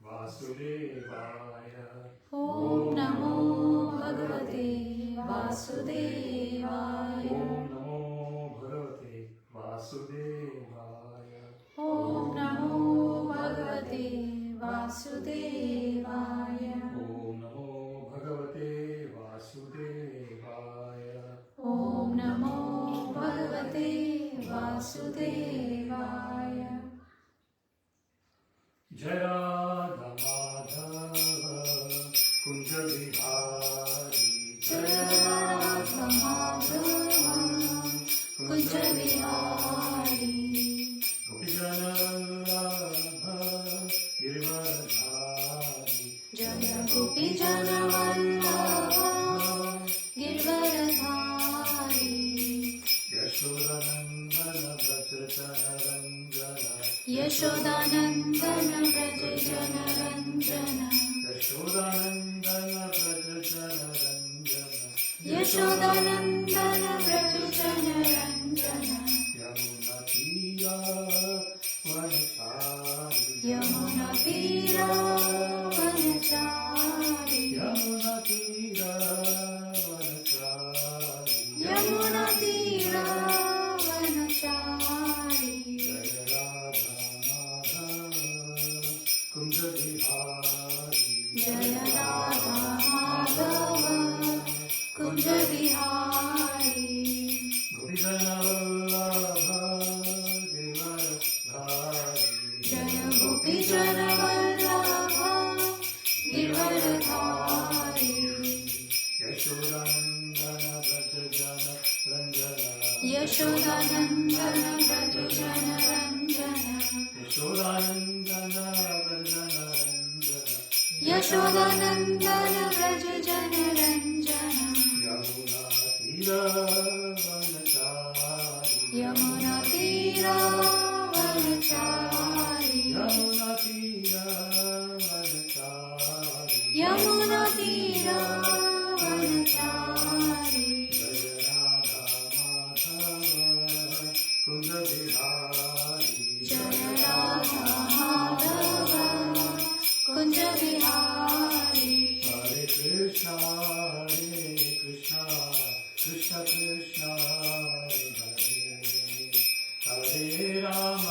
वासुदेवाय। ॐ नमो भगवते वासुदेवाय। ॐ नमो भगवते वासुदेवाय। ॐ नमो भगवते वासुदेवाय। ॐ नमो भगवते वासुदेवाय। ॐ नमो भगवते वासुदेवाय। जय राधा माधव कुंज विहारी। जय राधा माधव कुंज विहारी। गोपीजन वल्लभ गिरिवरधारी। जय गोपीजन वल्लभ गिरिवरधारी। यशोदानंदन व्रज जनरंजन। यशोदानंदन व्रज जनरंजन। यशोदानंदन व्रज जनरंजन। यशोदानंदन व्रज जनरंजन। यमुना तीरा वनचारी। यमुना तीरा वनचारी। यमुना तीरा वनचारी। यमुना तीरा वनचारी। जय राधा माधव कुंज विहारी। जय राधा माधव कुंज विहारी। गोपीजन वल्लभ गिरिवरधारी। जय गोपीजन वल्लभ गिरिवरधारी। यशोदानंदन व्रज जनरंजन। यशोदानंदन व्रज जनरंजन। यशोदानंदन व्रज जनरंजन। यशोदानंदन व्रज जनरंजन। यमुना तीरा वनचारी। यमुना तीरा वनचारी। यमुना तीरा वनचारी। यमुना तीरा वनचारी। जय राधा माधव कुंज विहारी। जय राधा माधव कुंज विहारी। हरे कृष्णा कृष्ण कृष्ण हरे हरे। हरे राम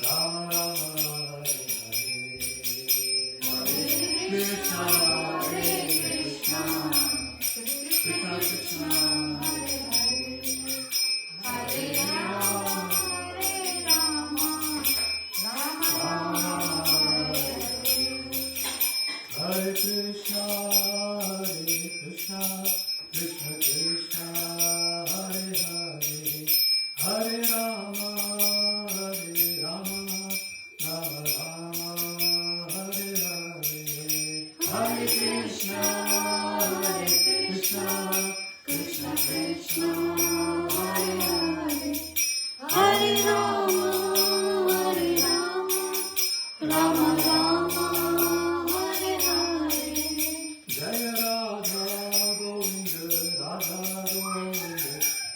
राम राम हरे हरे। हरे कृष्णा कृष्ण कृष्ण हरे हरे। हरे राम राम राम हरे हरे। हरे कृष्णा कृष्ण कृष्ण हरे हरे। हरे राम राम राम हरे हरे। हरे कृष्णा कृष्ण कृष्ण हरे हरे। हरे राम राम राम हरे हरे। जय राधा गोविंद राधा गोविंद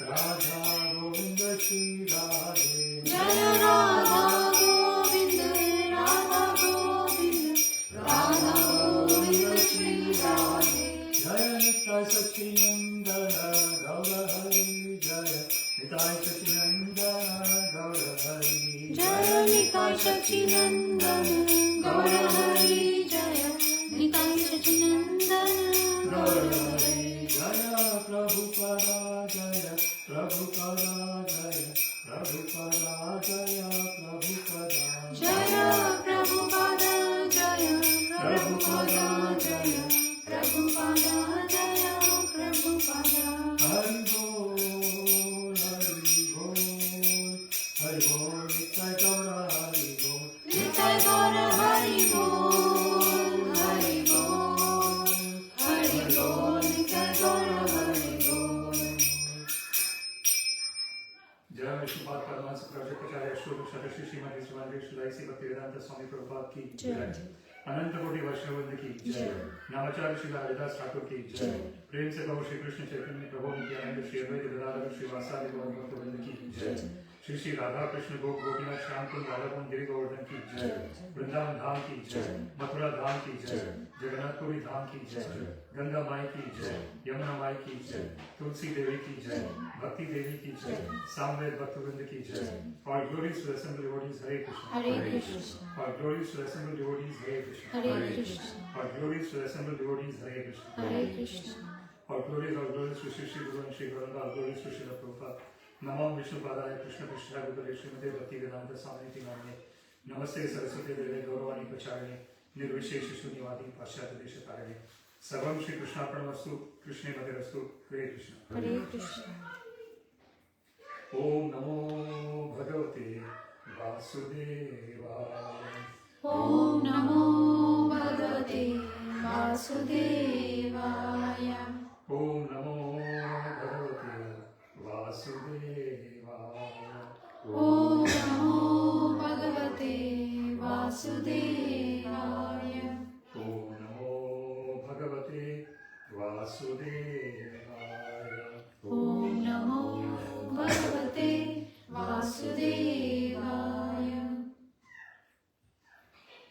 राधा गोविंद श्री राधे। जय राधा गोविंद राधा गोविंद राधा गोविंद श्री राधे। जय निताय सच्चिनंदन गौर हरि। जय निताय सच्चिनंदन गौर हरि। जय निताय सच्चिनंदन गौर हरि। जय निताय सच्चिनंदन गौर हरि। जय प्रभुपदा जय प्रभुपदा जय प्रभुपदा जय प्रभुपदा। जय प्रभुपाद जय प्रभुपाद जय प्रभुपाद जय प्रभुपाद। हरि बोल हरि बोल हरि बोल नित्य गौर हरि बोल। निताय गौर हरि बोल हरि बोल हरि बोल निताय गौर हरि बोल। जय विष्णुपाद परमहंस प्रवचकाचार्य श्री श्रीमती श्री भक्तिवेदांत स्वामी प्रभुपाद की जय। अनंत कोटि वैष्णववृंद की जय। नामाचार्य श्री हरिदास ठाकुर की जय। प्रेम से कहो श्री कृष्ण चैतन्य प्रभु नित्यानंद श्री अद्वैत गदाधर श्री वासादि गौर भक्तवृंद की जय। श्री श्री राधा कृष्ण गोपीनाथ श्याम कुंज राधा गिरी गोवर्धन की जय, वृंदावन धाम की जय, मथुरा धाम की जय, जगन्नाथपुरी धाम की जय, गंगा माई की जय, यमुना माई की जय, तुलसी देवी की जय, भक्ति देवी की जय, सामवेद भक्तवृंद की जय। All glories to assembled devotees, Hare Krishna. Hare Krishna. All glories to assembled devotees, Hare Krishna. Hare Krishna. All glories to assembled devotees, Hare Krishna. Hare Krishna. All glories to Shri Shri Guru and Shri Gauranga, all glories to Srila Prabhupada. Namo Vishnu Padaya Krishna Krishna Gopale Srimate Bhaktivedanta Swamiti Namane. Namaste Saraswati Deve Gauravani Pacharane. Nirvishesha Shunyavadi Paschata Desha Tarane. Sarvam Shri Krishna Arpanamastu. Krishne Bhagavastu. Hare Krishna. Hare Krishna. Om Namo Bhagavate Vasudevaya. Om Namo Bhagavate Vasudevaya. Om Namo Bhagavate Vasudevaya. Om Namo Bhagavate Vasudevaya. Om Namo Bhagavate Vasudevaya. Om Namo Bhagavate Vasudevaya.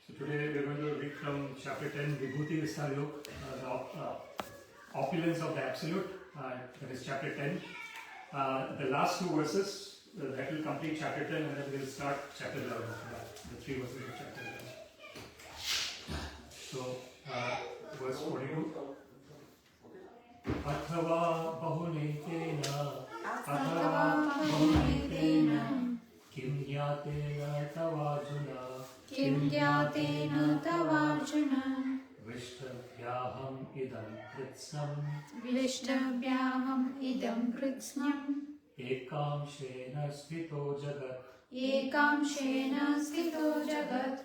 So today we are going to read from chapter 10, Vibhuti Vistar Yog, the opulence of the Absolute, that is chapter 10. The last two verses, that will complete chapter 10 and then we will start chapter 11 after that, the three verses of chapter 11. So, verse 42. Athava bahunetena kim jnatena tavajuna Kim Gyatena Tavarjuna Vishtavyaham idam kritsam Vishtabhyaham Idam Kritsnam ekam shena sthito jagat. Ekam Shena Sthito Jagat.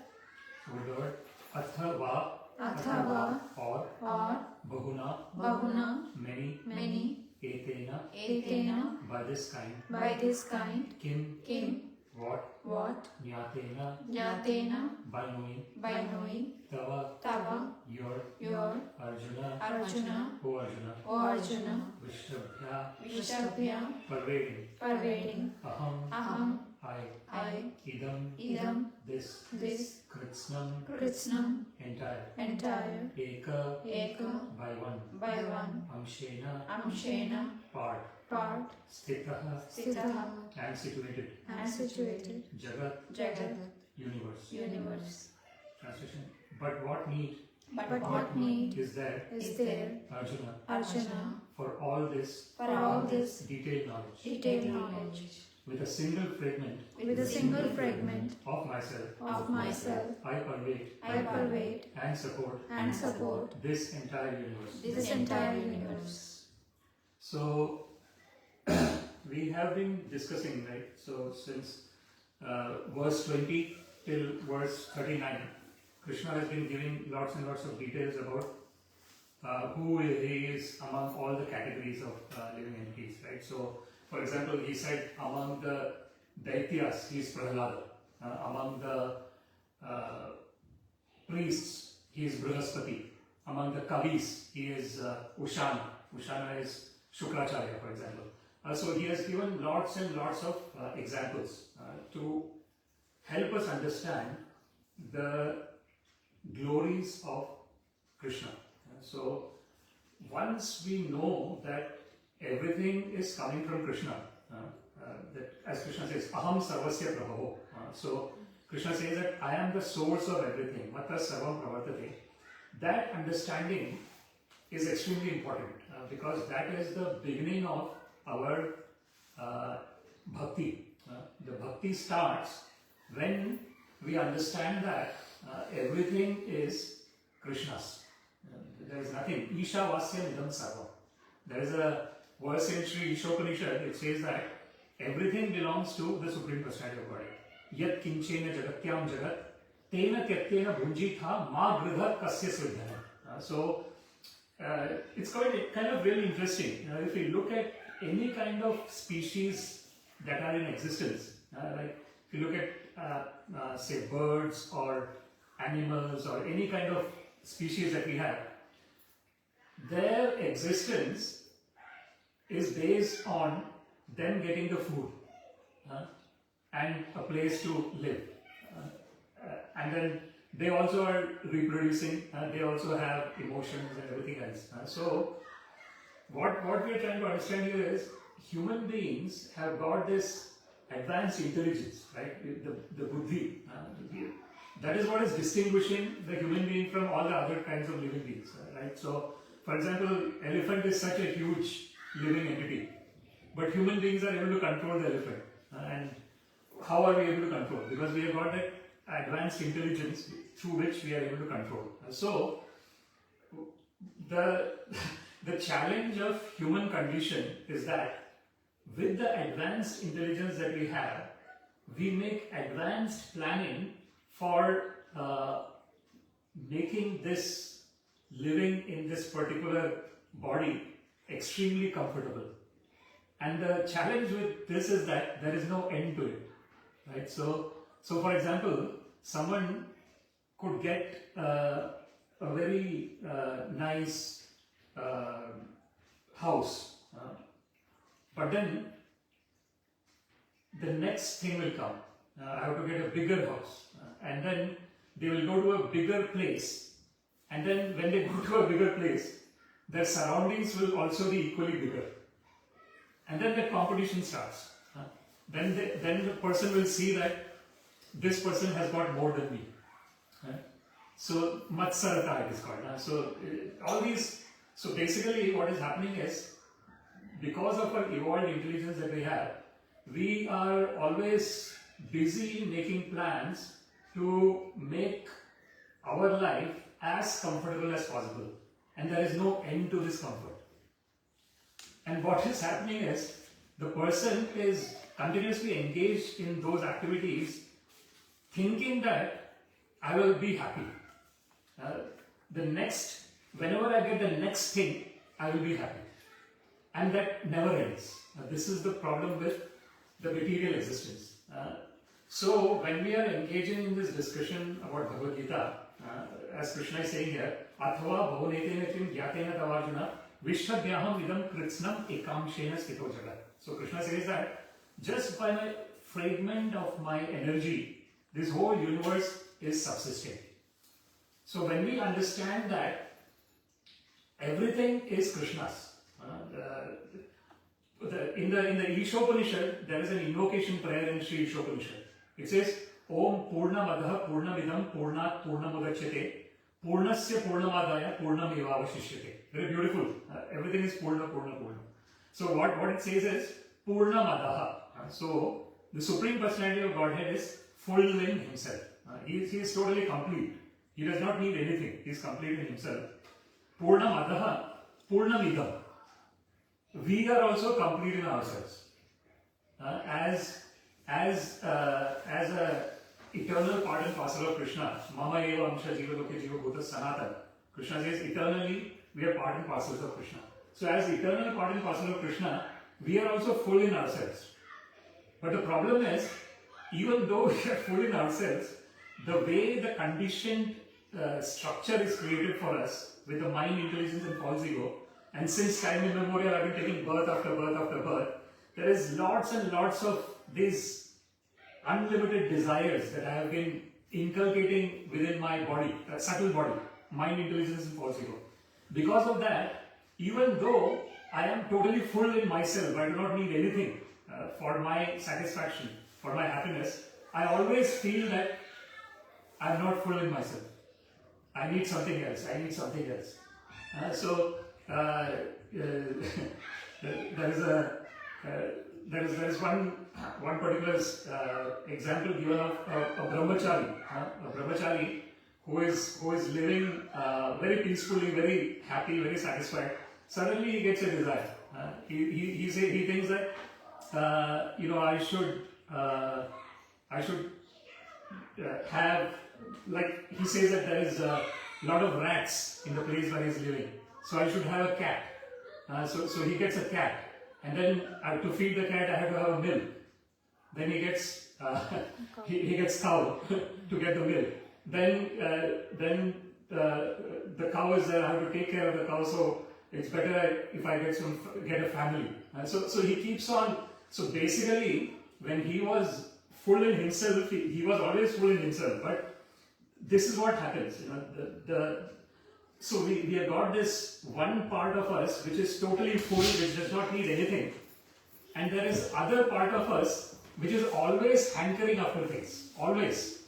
Good word. Athava, Athava or or bahuna, Bahuna many, etena, Etena by this kind, by this kind kim, Kim what, jnatena, Jnatena by knowing, tava, Tava your, Arjuna, Arjuna O Arjuna, O Arjuna Vishtabhya, Vishtabhya pervading, Aham I, Idam this, kritsnam, entire, eka, by one, amshena, part, sthitaha, and situated, jagat, universe. Translation. But what need is there, Arjuna, for all this detailed knowledge. With a single fragment of myself, I pervade and support this entire universe. So, we have been discussing, right? So, since verse 20 till verse 39, Krishna has been giving lots and lots of details about who he is among all the categories of living entities, right? So, for example, he said among the Daityas, he is Prahlada. Among the priests, he is Brihaspati. Among the Kavis, he is Ushana. Ushana is Shukracharya, for example. So he has given lots and lots of examples to help us understand the glories of Krishna. So once we know that everything is coming from Krishna, that as Krishna says, Aham Sarvasya Prabhavo. So Krishna says that I am the source of everything. Mata Sarvam Pravartate. That understanding is extremely important because that is the beginning of our bhakti. The bhakti starts when we understand that everything is Krishna's. There is nothing. Isha Vasya Nidam Sarvam. There is a verse in Sri Ishopanishad, it says that everything belongs to the Supreme Personality of Godhead. Yat kinchena jagatyam jagat tena tyaktena bhunjitha ma gridha kasya sviddhana. So it's kind of really interesting. If we look at any kind of species that are in existence, like if you look at say birds or animals or any kind of species that we have, their existence is based on them getting the food. and a place to live. And then they also are reproducing, they also have emotions and everything else. So what we are trying to understand here is human beings have got this advanced intelligence, right? The buddhi. That is what is distinguishing the human being from all the other kinds of living beings, right? So, for example, elephant is such a huge living entity, but human beings are able to control the elephant. And how are we able to control? Because we have got that advanced intelligence through which we are able to control. So, the challenge of human condition is that with the advanced intelligence that we have, we make advanced planning for making this living in this particular body extremely comfortable. And the challenge with this is that there is no end to it, right? So for example, someone could get a very nice house, but then the next thing will come. I have to get a bigger house, and then they will go to a bigger place, and then when they go to a bigger place, their surroundings will also be equally bigger, and then the competition starts. Then the person will see that this person has got more than me. So matsarata it is called. All these. So basically, what is happening is, because of our evolved intelligence that we have, we are always busy making plans to make our life as comfortable as possible, and there is no end to this comfort. And what is happening is, the person is continuously engaged in those activities, thinking that I will be happy. Whenever I get the next thing, I will be happy. And that never ends. This is the problem with the material existence. So when we are engaging in this discussion about Bhagavad-Gita, as Krishna is saying here, Athava bhavunetena kim gyatena tavarjuna vishwadyaham idam kritsnam ekamshena stito jagat. So Krishna says that just by my fragment of my energy, this whole universe is subsisting. So when we understand that everything is Krishna's, in the Ishopanishad, there is an invocation prayer in Sri Ishopanishad. It says, Om Purnamadaha Purnamidam Purnat Purnamudachyate Purnasya Purnamadaya Purnamevavashishyate. Very beautiful. Everything is Purna. So what it says is Purnamadaha. So the Supreme Personality of Godhead is full in himself. He is totally complete. He does not need anything. He is complete in himself. Purnamadaha Purnamidam. We are also complete in ourselves. As a eternal part and parcel of Krishna, Mama eva amsha jiva loke jiva bhuta sanatan. Krishna says eternally we are part and parcels of Krishna. So as eternal part and parcel of Krishna, we are also full in ourselves. But the problem is, even though we are full in ourselves, the way the conditioned structure is created for us with the mind, intelligence and false ego, and since time immemorial I've been taking birth after birth after birth, there is lots and lots of these unlimited desires that I have been inculcating within my body, subtle body, mind, intelligence and false ego. Because of that, even though I am totally full in myself, I do not need anything for my satisfaction, for my happiness, I always feel that I am not full in myself. I need something else. There is one particular example given of a brahmachari who is living very peacefully, very happy, very satisfied. Suddenly he gets a desire. He thinks that I should have, like he says that there is a lot of rats in the place where he is living. So I should have a cat. So he gets a cat. And then to feed the cat, I have to have a milk. Then he gets he gets cow to get the milk. Then the cow is there. I have to take care of the cow. So it's better if I get a family. So he keeps on. So basically, when he was full in himself. He was always full in himself. But this is what happens. So we have got this one part of us which is totally full, which does not need anything. And there is other part of us which is always hankering after things. Always.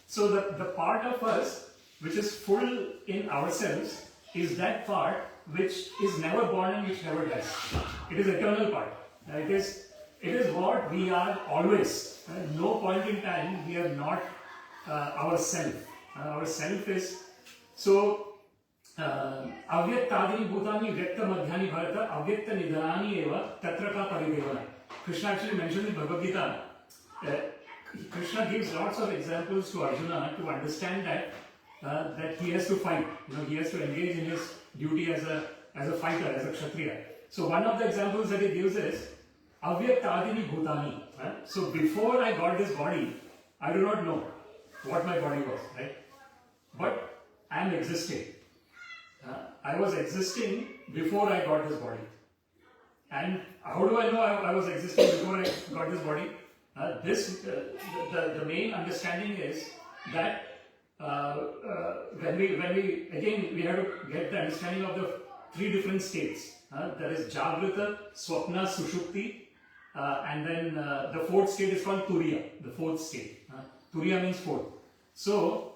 So the part of us which is full in ourselves is that part which is never born and which never dies. It is eternal part. It is what we are always. No point in time we are not ourself. Our self is so. Avyaktadini bhutani vyakta madhyani bharata avyakta nidhanani eva tatra ka paridevana. Krishna actually mentioned in Bhagavad-Gita. Krishna gives lots of examples to Arjuna to understand that he has to fight. He has to engage in his duty as a fighter, as a kshatriya. So one of the examples that he gives is Avyaktadini bhutani. So before I got this body, I do not know what my body was, right? But I am existing. I was existing before I got this body. And how do I know I was existing before I got this body? The main understanding is that when we have to get the understanding of the three different states. There is Jagrata, Swapna, Sushupti, and then the fourth state is called Turiya, the fourth state. Turiya means fourth. So,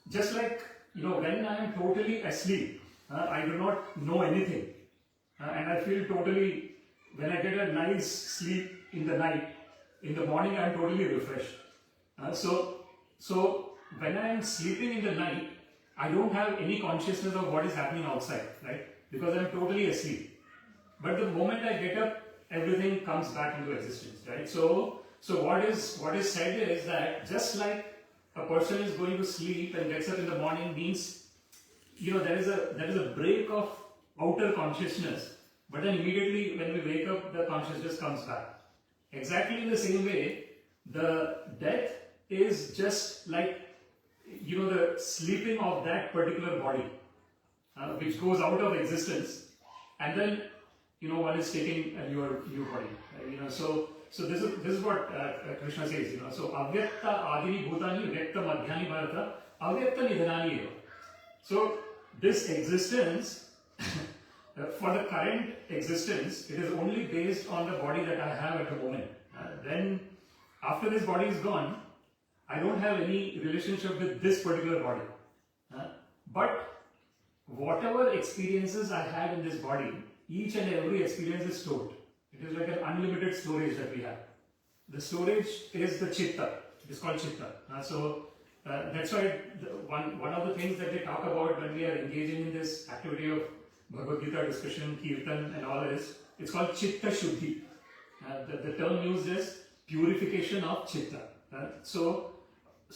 just like, when I am totally asleep, I do not know anything. And I feel totally, when I get a nice sleep in the night, in the morning I am totally refreshed. So when I am sleeping in the night, I don't have any consciousness of what is happening outside, right? Because I am totally asleep. But the moment I get up, everything comes back into existence, right? So what is said is that just like a person is going to sleep and gets up in the morning means, there is a break of outer consciousness, but then immediately when we wake up, the consciousness comes back. Exactly in the same way, the death is just like, the sleeping of that particular body, which goes out of existence, and then, one is taking a new body. So this is what Krishna says. So avyakta adini bhutani vyakta madhyani bharata avyakta nidhanani eva. So this existence, for the current existence, it is only based on the body that I have at the moment. Then, after this body is gone, I don't have any relationship with this particular body. But whatever experiences I had in this body, each and every experience is stored. It is like an unlimited storage that we have. The storage is the chitta. It is called chitta. That's why one of the things that they talk about when we are engaging in this activity of Bhagavad-Gita discussion, Kirtan and all is, it's called Chitta Shuddhi. The term used is purification of Chitta. So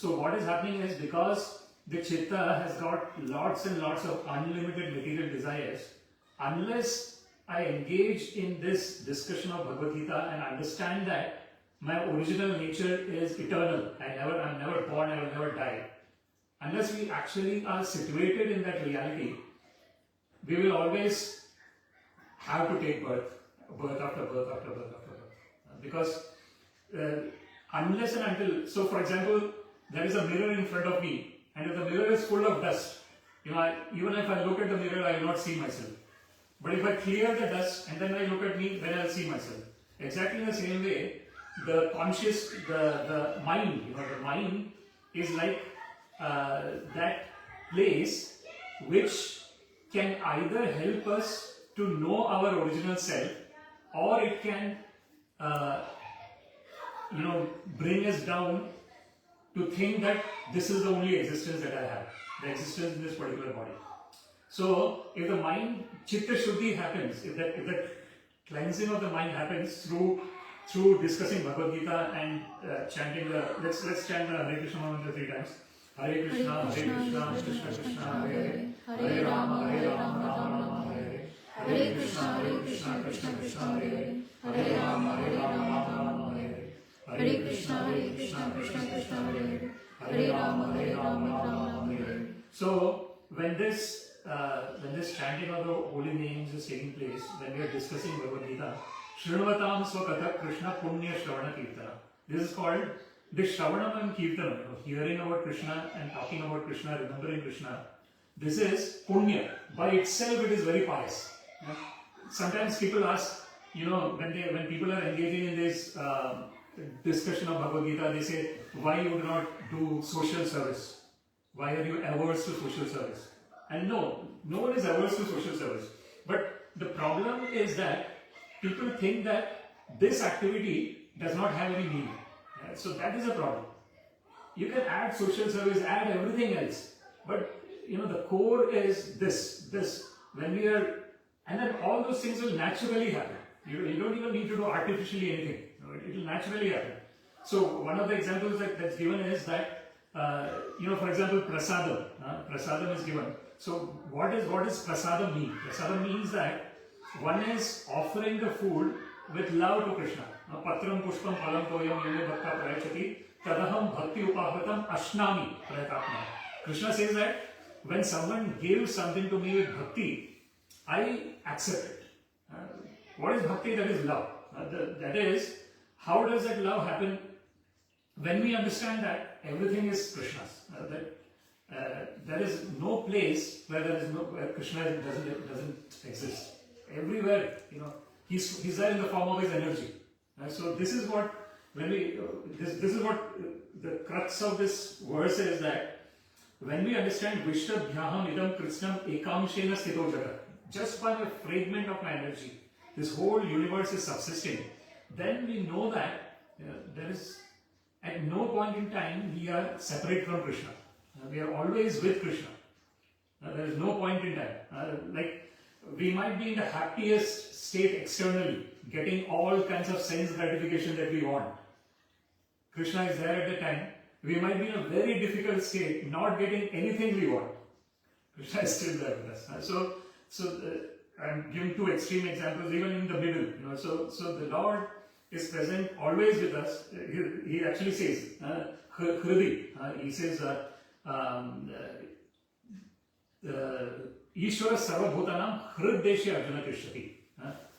what is happening is because the Chitta has got lots and lots of unlimited material desires, unless I engage in this discussion of Bhagavad-Gita and understand that my original nature is eternal, I'm never born, I will never die. Unless we actually are situated in that reality, we will always have to take birth after birth after birth after birth. Because unless and until, so for example, there is a mirror in front of me, and if the mirror is full of dust, even if I look at the mirror, I will not see myself. But if I clear the dust and then I look at me, then I will see myself. Exactly in the same way, the mind, the mind is like that place which can either help us to know our original self, or it can, bring us down to think that this is the only existence that I have, the existence in this particular body. So, if the mind, Chitta Shuddhi happens, if that cleansing of the mind happens through discussing Bhagavad-Gita and chanting let's chant the Hare Krishna mantra 3 times. Hare Krishna, Krishna Krishna, Hare Hare, Hare Rama, Rama Hare Hare, Hare Krishna, Krishna Krishna, Hare Hare, Hare Rama, Rama Hare Hare, Hare Krishna, Krishna Krishna, Hare Hare Rama, Rama Hare. So when this chanting of the holy names is taking place, when we are discussing Bhagavad-Gita, Shrunvatam Swakatha Krishna Punya Shravana Kirtana. This is called this Shravanam and Kirtanam, hearing about Krishna and talking about Krishna, remembering Krishna, this is punya. By itself, it is very pious. Sometimes people ask, when people are engaging in this discussion of Bhagavad-Gita, they say, why you do not do social service? Why are you averse to social service? And no one is averse to social service. But the problem is that people think that this activity does not have any meaning. So that is a problem. You can add social service, add everything else. But the core is this. When we are, and then all those things will naturally happen. You don't even need to do artificially anything. It will naturally happen. So one of the examples that's given is that, for example, prasadam. Prasadam is given. So what does prasadam mean? Prasadam means that one is offering the food with love to Krishna. Patram pushpam phalam toyam yene bhakta prayachati tadaham bhakti upahratam ashnami prayatatma. Krishna says that when someone gives something to me with bhakti, I accept it. What is bhakti? That is love. That is, how does that love happen? When we understand that everything is Krishna's, there is no place where Krishna doesn't exist. Everywhere, he's there in the form of his energy. So this is what this is what the crux of this verse is, that when we understand Vishtabhyaham idam krishnam ekamshena sthito jagat, just by a fragment of my energy, this whole universe is subsisting, then we know that there is, at no point in time we are separate from Krishna. We are always with Krishna. There is no point in time. We might be in the happiest state externally, getting all kinds of sense gratification that we want. Krishna is there at the time. We might be in a very difficult state, not getting anything we want. Krishna is still there with us. So I'm giving two extreme examples, even in the middle. So the Lord is present always with us. He actually says, Hridi. He says, Ishvara Sarvabhutanam Hriddeshe Arjuna Krishnati.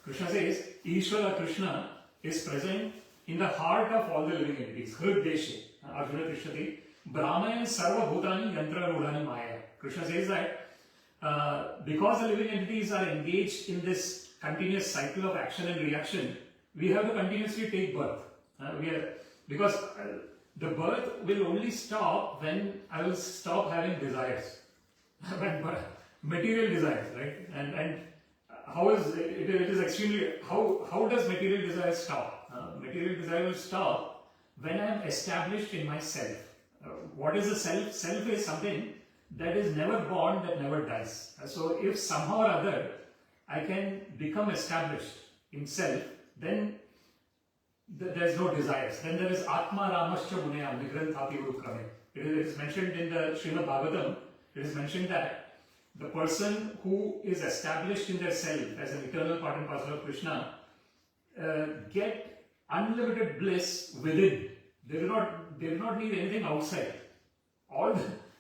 Krishna says, Ishvara Krishna is present in the heart of all the living entities. Hriddeshe Arjuna Krishnati. Brahmayan Sarvabhutani Yantra Rudhani Maya. Krishna says that because the living entities are engaged in this continuous cycle of action and reaction, we have to continuously take birth. Because the birth will only stop when I will stop having desires. Material desires, right? And how is it is extremely, how does material desire stop? Material desire will stop when I am established in myself. What is the self? Self is something that is never born, that never dies. So if somehow or other I can become established in self, then there is no desires. Then there is Atma Ramascha Munayam Nigranthapi Urukrame. It is mentioned in the Srimad Bhagavatam. It is mentioned that the person who is established in their self as an eternal part and parcel of Krishna get unlimited bliss within. They do not need anything outside.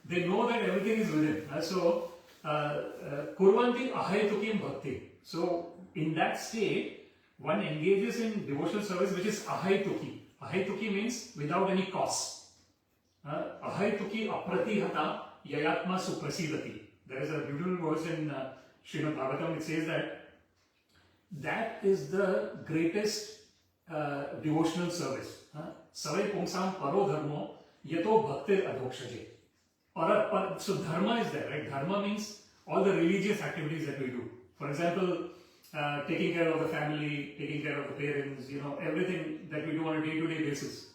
They know that everything is within. So kurvanti ahaitukim bhakti. So in that state, one engages in devotional service which is ahaituki. Ahaituki means without any cost. Ahaituki apratihata yayatma suprasidati. There is a beautiful verse in Srimad Bhagavatam. It says that is the greatest devotional service. Savai pumsam paro dharmo yato bhaktir adhokshaje. So dharma is there, right? Dharma means all the religious activities that we do. For example, taking care of the family, taking care of the parents, everything that we do on a day-to-day basis.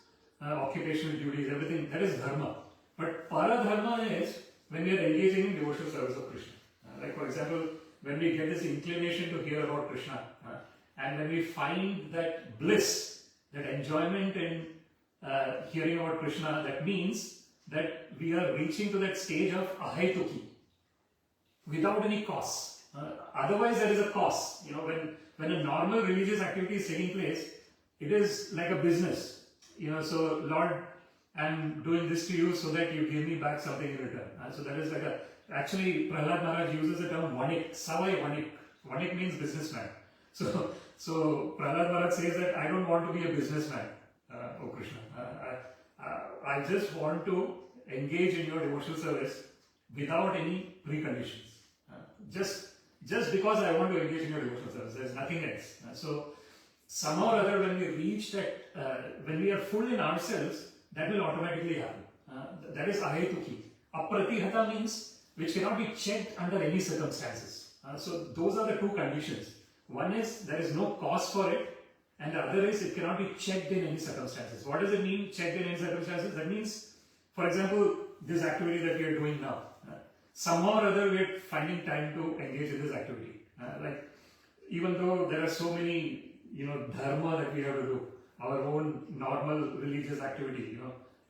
Occupational duties, everything, that is dharma. But paradharma is when we are engaging in devotional service of Krishna. Like for example, when we get this inclination to hear about Krishna, and when we find that bliss, that enjoyment in hearing about Krishna, that means that we are reaching to that stage of ahaituki, without any cost. Otherwise there is a cost. When a normal religious activity is taking place, it is like a business. So Lord, I'm doing this to you so that you give me back something in return. So that is like actually Prahlad Maharaj uses the term vanik, savai vanik. Vanik means businessman. So Prahlad Maharaj says that I don't want to be a businessman, oh Krishna. I just want to engage in your devotional service without any preconditions. Just because I want to engage in your devotional service, there's nothing else. So somehow or other, when we reach that, when we are full in ourselves, that will automatically happen. That is ahetuki. Apratihata means which cannot be checked under any circumstances. So those are the two conditions. One is there is no cause for it, and the other is it cannot be checked in any circumstances. What does it mean, checked in any circumstances? That means, for example, this activity that we are doing now. Somehow or other we are finding time to engage in this activity. Like, even though there are so many, dharma that we have to do, our own normal religious activity,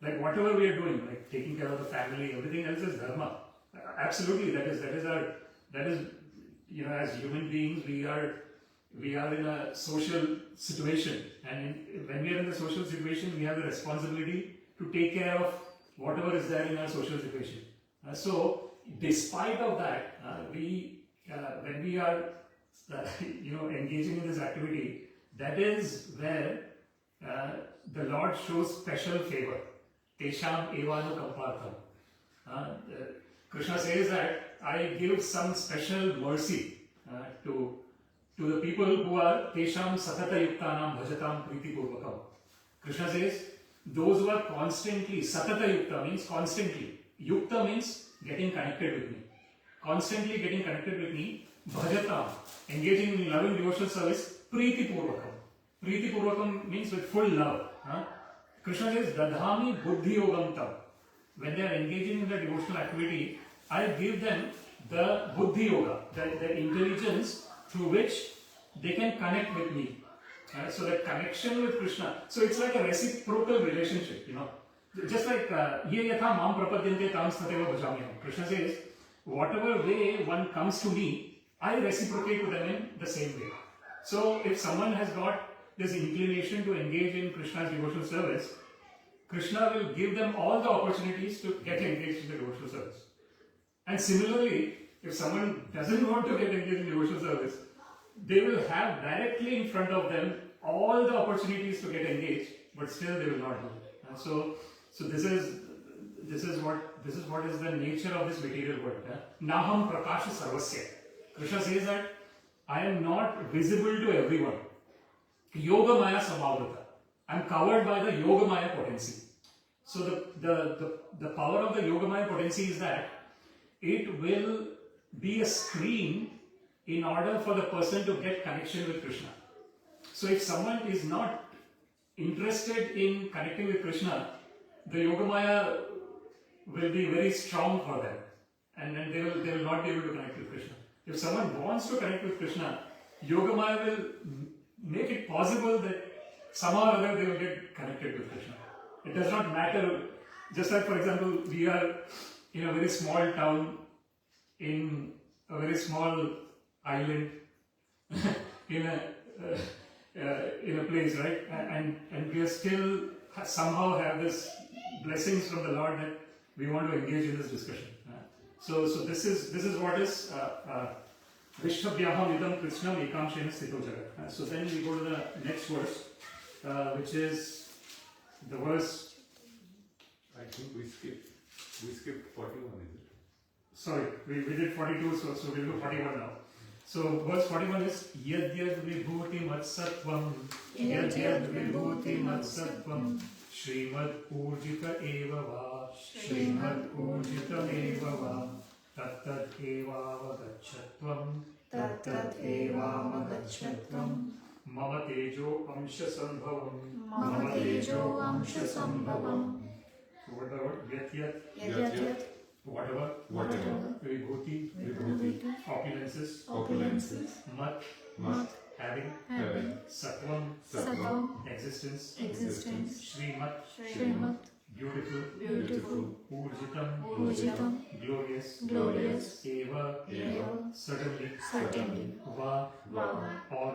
like whatever we are doing, like taking care of the family, everything else is dharma. Absolutely, that is as human beings, we are in a social situation, and when we are in the social situation, we have the responsibility to take care of whatever is there in our social situation. So, despite of that, when we are engaging in this activity, that is where the Lord shows special favor. Tesham evanu kampartham. Krishna says that I give some special mercy to the people who are Tesham satata yuktanam bhajatam priti purvakam. Krishna says those who are constantly, satata yukta means constantly, yukta means getting connected with me, constantly getting connected with me, bhajatam, engaging in loving devotional service, priti purvakam. Priti purvakam means with full love. Krishna says dadhami buddhi yogam tam. When they are engaging in the devotional activity, I give them the buddhi yoga, the intelligence through which they can connect with me. So that connection with Krishna. So it's like a reciprocal relationship, Just like ye yatha mam prapadyante tam sateva bhajamyaham. Krishna says, whatever way one comes to me, I reciprocate to them in the same way. So if someone has got this inclination to engage in Krishna's devotional service, Krishna will give them all the opportunities to get engaged in the devotional service. And similarly, if someone doesn't want to get engaged in devotional service, they will have directly in front of them all the opportunities to get engaged, but still they will not do it. And so this is what is the nature of this material world. Naham prakasha sarvasya. Krishna says that I am not visible to everyone. Yoga maya samavata. I am covered by the yoga maya potency. So the power of the yoga maya potency is that it will be a screen in order for the person to get connection with Krishna. So if someone is not interested in connecting with Krishna, the Yogamaya will be very strong for them, and then they will not be able to connect with Krishna. If someone wants to connect with Krishna, Yogamaya will make it possible that somehow or other they will get connected with Krishna. It does not matter. Just like, for example, we are in a very small town, in a very small island, in a place, right? And we are still somehow have this blessings from the Lord that we want to engage in this discussion. So this is what is Vishwabhyaham idam krishnam ekamshena sthito jagat. So then we go to the next verse, which is the verse. I think we skipped 41, is it? Sorry, we did 42, so we'll do 41 now. So verse 41 is Yad Yad Vibhuti Matsatvam Yad Yad Vibhuti Matsatvam Srimad Urjita Eva Va Srimad Urjita Eva Va Tat Eva Vagachatvam Tat Eva Vagachatvam Mama Tejo Amsha Sambhavam Mama Tejo Amsha Sambhavam. So what the word? Yat Yat whatever, Vibhuti, opulences, Mat, having, Sattvam, existence, Srimat, beautiful, Urjitam, glorious, Eva, certainly, Va, or,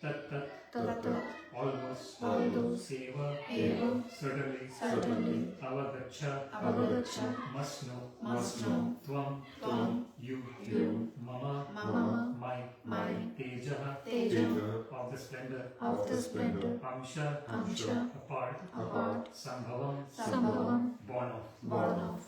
Tat, Tata. almost, Almost. eva, Eva. certainly, Certainly. avagacha, Avagacha. must know, Must know. tvam, Tvam. you, You. mama, Mama. my, My. tejaha, Teja. of the splendor, Of the splendor. amsha, Amsha. apart, Apart. sambhavam, Sambhavam. born of. Born of.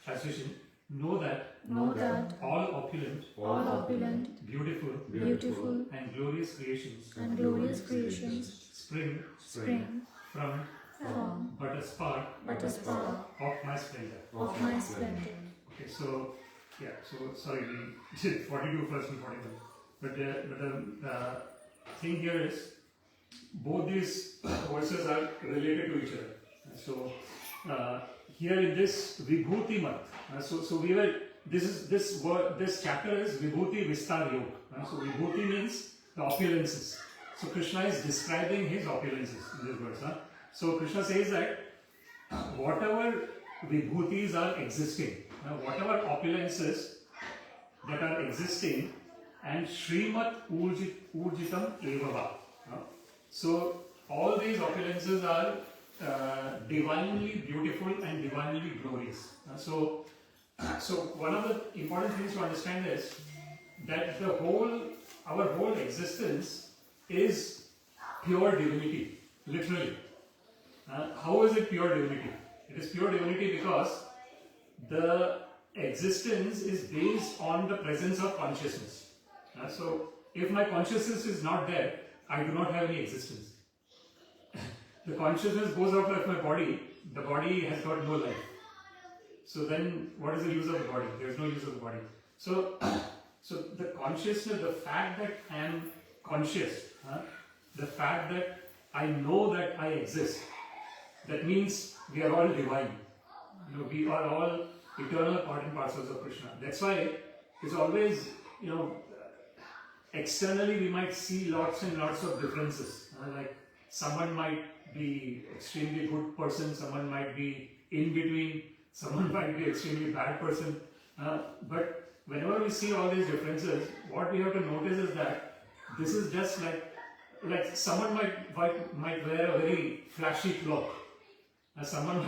Translation: know that Know that all opulent, all opulent, beautiful, beautiful, and glorious creations and glorious creations spring spring from from but a spark but a spark of my splendor. of my splendor. Okay, so yeah, so sorry, we did 42 first and 41. But the thing here is both these verses are related to each other. So here in this Vibhuti Mat, so we were this chapter is Vibhuti Vistar Yog. So Vibhuti means the opulences. So Krishna is describing his opulences in this verse. So Krishna says that whatever Vibhutis are existing, whatever opulences that are existing, and Srimat Urjitam Evava. So all these opulences are divinely beautiful and divinely glorious. So one of the important things to understand is that our whole existence is pure divinity, literally. How is it pure divinity? It is pure divinity because the existence is based on the presence of consciousness. So if my consciousness is not there, I do not have any existence. The consciousness goes out of my body, the body has got no life. So then what is the use of the body? There is no use of the body. So the consciousness, the fact that I am conscious, the fact that I know that I exist, that means we are all divine. We are all eternal part and parcels of Krishna. That's why it's always, externally we might see lots and lots of differences. Like someone might be extremely good person, someone might be in between, someone might be extremely bad person. But whenever we see all these differences, what we have to notice is that this is just like someone might wear a very flashy cloth. Someone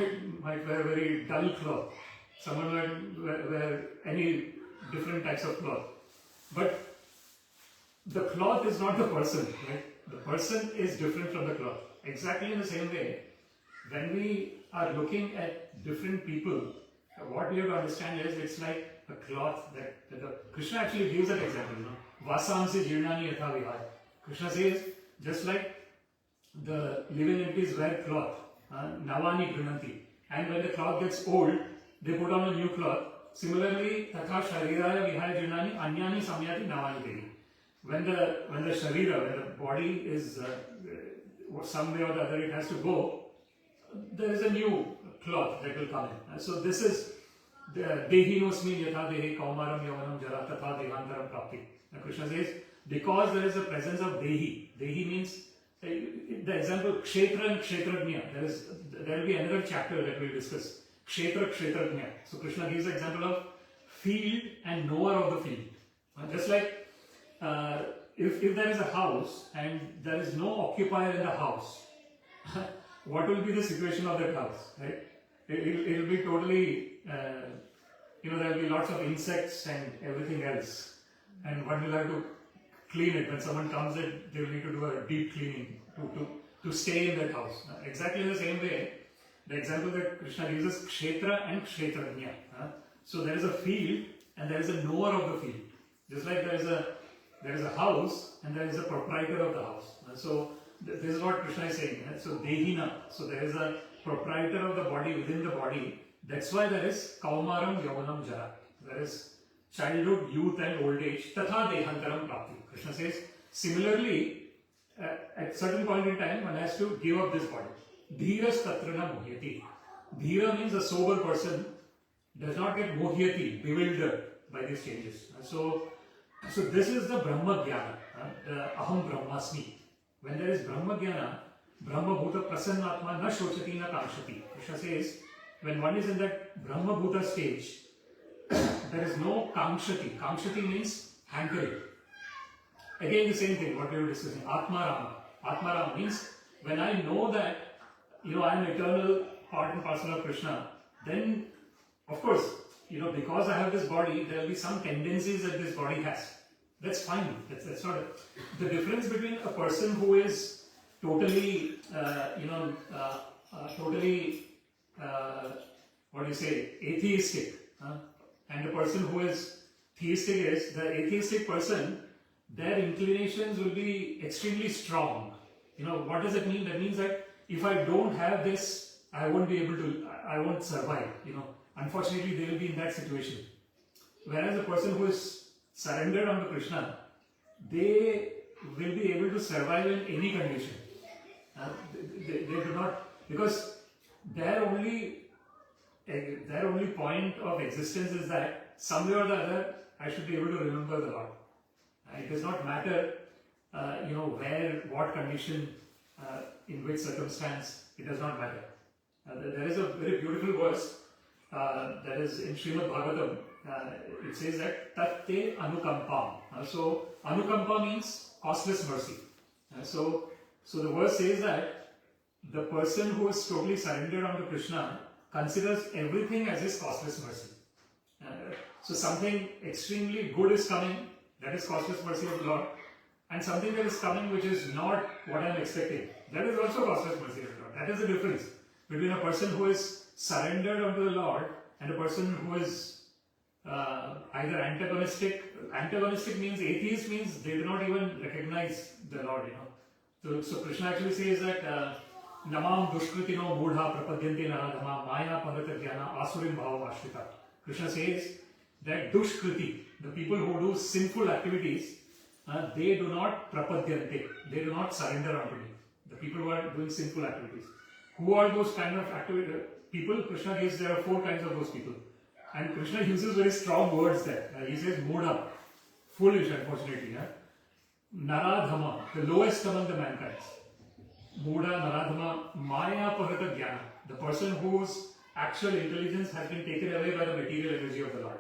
might wear a very dull cloth. Someone might wear any different types of cloth. But the cloth is not the person, right? The person is different from the cloth. Exactly in the same way, when we are looking at different people, what we have to understand is it's like a cloth that Krishna actually gives that example. Vasamsi jirnani yatha vihaya. Krishna says, just like the living entities wear cloth, navani grinanti, and when the cloth gets old, they put on a new cloth. Similarly, tatha shariraya vihaya jirnani anyani samyati navani dehi. When the sharira, when the body is some way or the other it has to go, there is a new cloth that will come in. So this is the dehinosmi yatha dehi kaumaram yavanam jara tatha dehantaram prapti. Krishna says, because there is a presence of dehi. Dehi means the example kshetra and kshetrajna. There will be another chapter that we will discuss. Kshetra, kshetrajna. So Krishna gives the example of field and knower of the field. Just like if there is a house and there is no occupier in the house, what will be the situation of that house, right? It will be totally, there will be lots of insects and everything else, and one will have to clean it. When someone comes in, they will need to do a deep cleaning to stay in that house. Exactly in the same way, the example that Krishna gives is kshetra and kshetrajna. So there is a field and there is a knower of the field. Just like there is a house and there is a proprietor of the house. So this is what Krishna is saying. So dehina. So there is a proprietor of the body within the body. That's why there is kaumaram yavanam jara. There is childhood, youth and old age. Tatha dehantaram prapti. Krishna says, similarly, at certain point in time, one has to give up this body. Dhiras tatrana mohyati. Dhira means a sober person does not get mohyati, bewildered by these changes. So this is the Brahma Jnana, the Aham Brahmasmi. When there is Brahma Jnana, Brahma Bhuta Prasannatma na shochati na kamshati. Krishna says, when one is in that Brahma Bhuta stage, there is no kamshati. Kamshati means hankering. again the same thing, what we were discussing, Atmarama. Atmarama means when I know that, I am eternal part and parcel of Krishna, then of course, because I have this body, there will be some tendencies that this body has. That's fine. That's not the difference between a person who is totally, atheistic, and the person who is theistic is the atheistic person. Their inclinations will be extremely strong. What does it mean? That means that if I don't have this, I won't survive. Unfortunately, they will be in that situation. Whereas the person who is surrendered unto Krishna, they will be able to survive in any condition. They do not, because their only point of existence is that somewhere or the other I should be able to remember the Lord. It does not matter, where, what condition, in which circumstance. It does not matter. There is a very beautiful verse that is in Srimad Bhagavatam. It says that Tatte Anukampam. So Anukampa means costless mercy. So the verse says that the person who is totally surrendered unto Krishna considers everything as his costless mercy. So something extremely good is coming, that is costless mercy of the Lord, and something that is coming which is not what I am expecting, that is also costless mercy of the Lord. That is the difference between a person who is surrendered unto the Lord and a person who is either antagonistic. Antagonistic means, atheist means they do not even recognize the Lord. So Krishna actually says that Namam dushkritino mudha prapadyante naradhama maya parata jnana asurim bhava ashrita. Krishna says that dushkriti, the people who do sinful activities, they do not prapadyante, they do not surrender unto me. The people who are doing sinful activities. Who are those kind of people? Krishna gives, there are 4 kinds of those people. And Krishna uses very strong words there. He says mudha, foolish, unfortunately. Naradhama, the lowest among the mankind. Mudha, Naradhama, Maya Parata Jnana, the person whose actual intelligence has been taken away by the material energy of the Lord.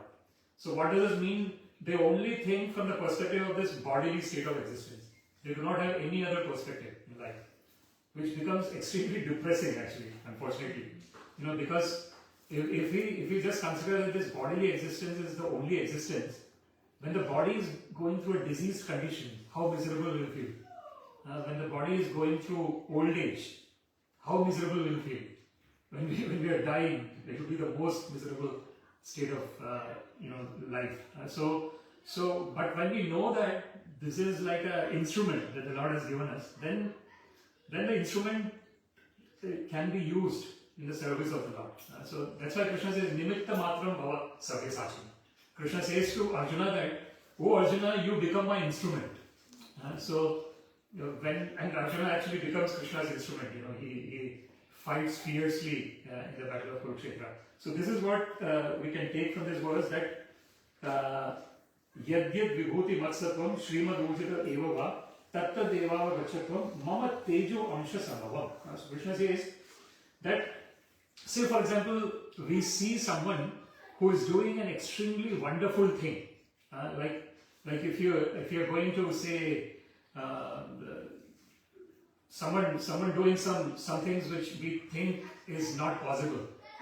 So what does this mean? They only think from the perspective of this bodily state of existence. They do not have any other perspective in life, which becomes extremely depressing actually, unfortunately. Because if we just consider that this bodily existence is the only existence, when the body is going through a diseased condition, how miserable will it feel? When the body is going through old age, how miserable will it feel? When we are dying, it will be the most miserable state of life. But when we know that this is like an instrument that the Lord has given us, then the instrument can be used in the service of the Lord. So that's why Krishna says, Nimitta Matram Bhava Sabyasachi. Krishna says to Arjuna that, oh Arjuna, you become my instrument. And Arjuna actually becomes Krishna's instrument, he fights fiercely in the battle of Kurukshetra. So this is what we can take from this verse, that Yadyad Vibhuti Matsatvam Srimad Ujita Evava Tatta Devava Vachatvam Mama Tejo Amsha Samabhavam. So Krishna says that, say for example, we see someone who is doing an extremely wonderful thing. Like if you're going to say someone doing some things which we think is not possible.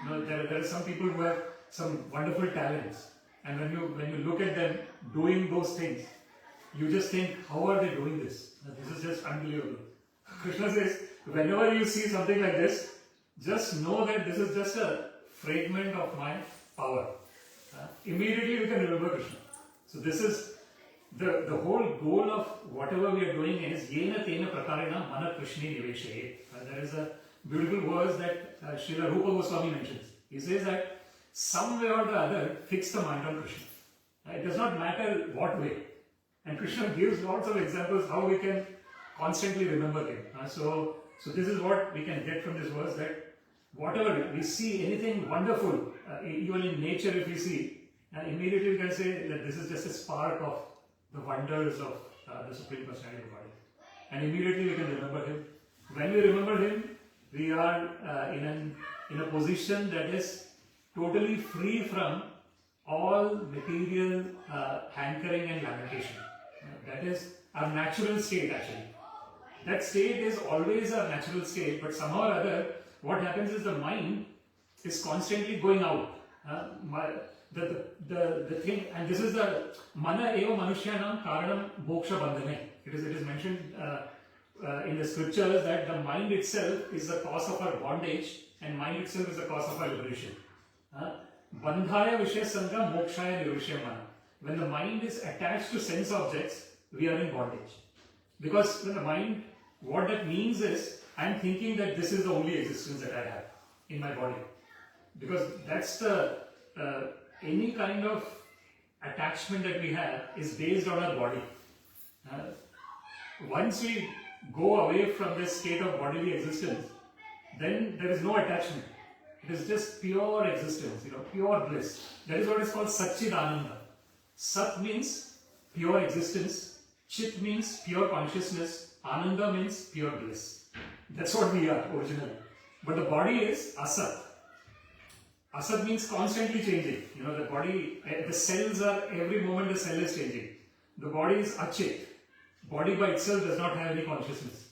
There are some people who have some wonderful talents, and when you look at them doing those things, you just think, how are they doing this? This is just unbelievable. Krishna says, whenever you see something like this, just know that this is just a fragment of my power. Immediately you can remember Krishna. So this is the whole goal of whatever we are doing is Yena Tena Prakarena Mana Krishni Niveshaye. There is a beautiful verse that Srila Rupa Goswami mentions. He says that some way or the other, fix the mind on Krishna. It does not matter what way. And Krishna gives lots of examples how we can constantly remember him. So this is what we can get from this verse, that whatever we see, anything wonderful, even in nature if we see, immediately we can say that this is just a spark of the wonders of the Supreme Personality of Godhead. And immediately we can remember him. When we remember him, we are in a position that is totally free from all material hankering and lamentation. our natural state actually. That state is always our natural state, but somehow or other, what happens is the mind is constantly going out. The thing, and this is the mana eva manushyanam karanam moksha bandhane. It is mentioned in the scriptures that the mind itself is the cause of our bondage, and mind itself is the cause of our liberation. Bandhaya vishaya sangha mokshaya nirvishyamana. When the mind is attached to sense objects, we are in bondage. Because when the mind, what that means is, I am thinking that this is the only existence that I have in my body. Because that's the, any kind of attachment that we have is based on our body. Once we go away from this state of bodily existence, then there is no attachment. It is just pure existence, pure bliss. That is what is called Satchidananda. Sat means pure existence, Chit means pure consciousness, Ananda means pure bliss. That's what we are originally. But the body is Asat. Asat means constantly changing. The body, the cells are, every moment the cell is changing. The body is Achit. Body by itself does not have any consciousness.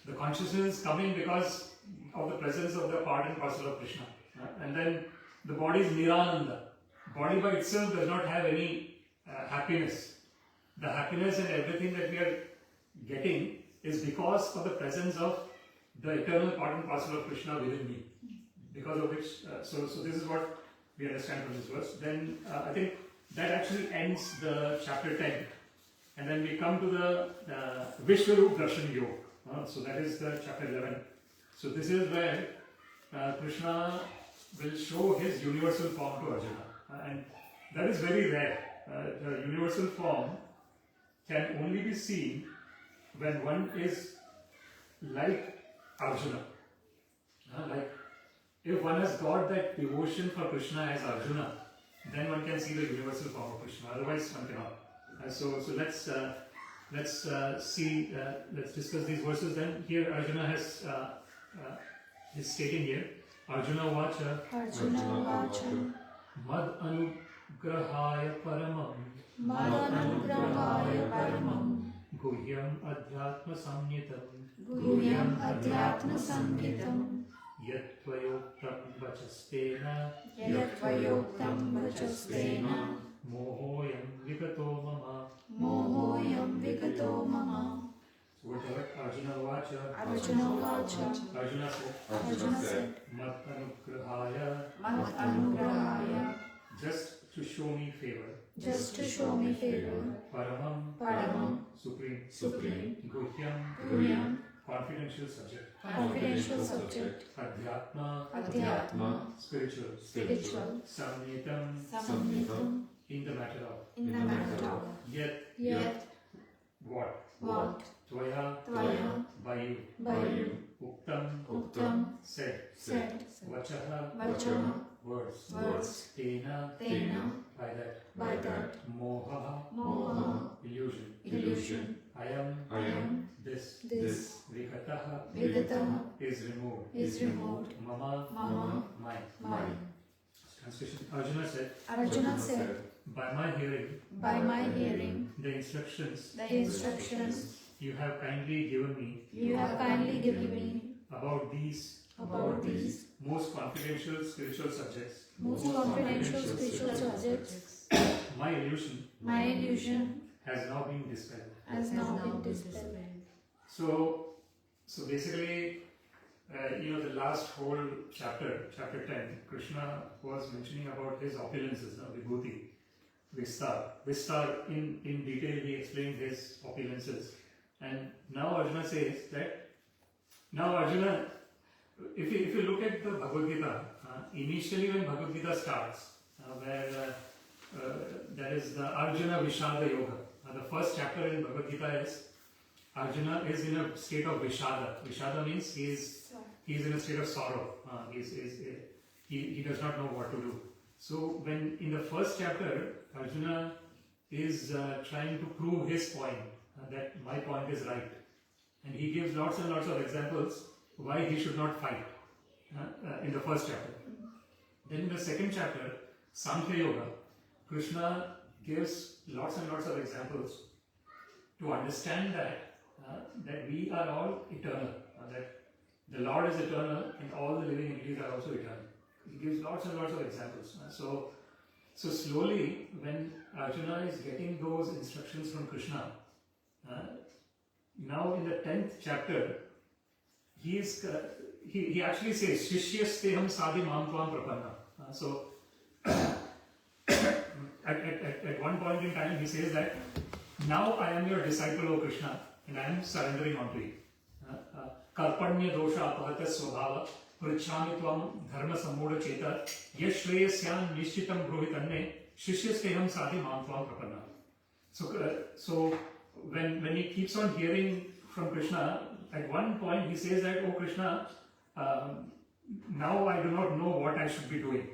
The consciousness is coming because of the presence of the part and parcel of Krishna. And then the body is Nirananda. Body by itself does not have any happiness. The happiness and everything that we are getting is because of the presence of the eternal part and parcel of Krishna within me. Because of which, so this is what we understand from this verse. Then I think that actually ends the chapter 10. And then we come to the Vishwarup Darshan Yoga. So that is the chapter 11. So this is where Krishna will show his universal form to Arjuna. And that is very rare. The universal form can only be seen when one is like Arjuna. Like if one has got that devotion for Krishna as Arjuna, then one can see the universal form of Krishna. Otherwise, one cannot. So let's discuss these verses. Then here Arjuna has is stating here. Arjuna vacha. Mad anugrahaya paramam. Mad anugrahaya paramam. Guhyam adhyatma samyitam. Guhyam adhyatma samhitam. Yat tvayoktam vachastena. Yat tvayoktam vachastena. Mohoyam vigato mama. Mohoyam vigato mama. So whatever Arjuna vacha. Arjuna vacha. Arjuna said. Mat anugrahaya. Mat anugrahaya. Just to show me favor. Just to show me favor. Paramam. Supreme. Guhyam. Confidential subject. Adhyatma. Spiritual. Samyitam. In the matter of. Yet. What? Tvaya. By you. Uktam. Said. Vachaha. Words. Tena. By that. Moha. Illusion. I am. This. Vigataha. Is removed. Mama. Mine. Translation. Arjuna said. By my hearing. The instructions. You have kindly given me. About these. Most confidential spiritual subjects. My illusion. Has now been dispelled. So basically, the last whole chapter 10, Krishna was mentioning about his opulences, Vibhuti, Vistar. In detail, he explained his opulences. And now Arjuna says that, if you look at the Bhagavad-Gita, initially when Bhagavad-Gita starts, where that is the Arjuna Vishada Yoga. The first chapter in Bhagavad-Gita is Arjuna is in a state of Vishada. Vishada means he is in a state of sorrow. He does not know what to do. So when in the first chapter, Arjuna is trying to prove his point, that my point is right. And he gives lots and lots of examples why he should not fight in the first chapter. Then in the second chapter, Sankhya Yoga, Krishna gives lots and lots of examples to understand that we are all eternal, that the Lord is eternal and all the living entities are also eternal. He gives lots and lots of examples. So slowly, when Arjuna is getting those instructions from Krishna, now in the 10th chapter, he actually says, Shishyasteham sadhi mam tvam prapanna. So at one point in time, he says that, now I am your disciple, O Krishna, and I am surrendering unto you. Karpanya dosha apahata svabhava pritchami tvam dharma sammoda cheta yashreyasyan nishchitam bruhitanne shishyasteham sadhi mam tvam prapanna. So when he keeps on hearing from Krishna, at one point he says that, oh Krishna, now I do not know what I should be doing.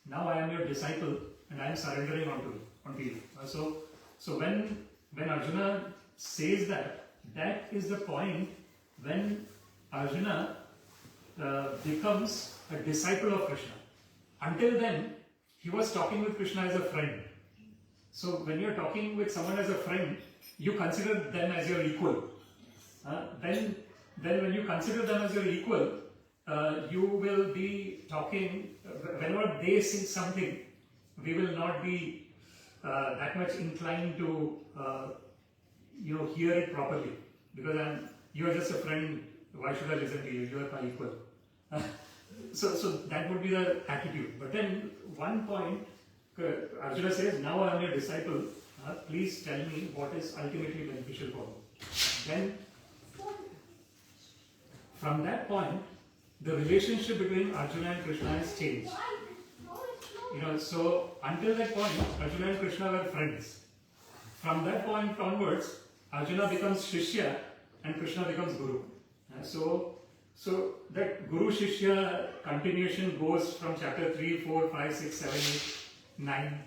Now I am your disciple and I am surrendering unto you. So when Arjuna says that is the point when Arjuna becomes a disciple of Krishna. Until then, he was talking with Krishna as a friend. So when you are talking with someone as a friend, you consider them as your equal. Then when you consider them as your equal, you will be talking, whenever they say something, we will not be that much inclined to hear it properly. Because you are just a friend, why should I listen to you? You are my equal. So that would be the attitude. But then one point, Arjuna says, now I am your disciple, please tell me what is ultimately beneficial for me. Then, from that point, the relationship between Arjuna and Krishna has changed. So until that point, Arjuna and Krishna were friends. From that point onwards, Arjuna becomes Shishya and Krishna becomes Guru. So that Guru Shishya continuation goes from chapter 3, 4, 5, 6, 7, 8, 9,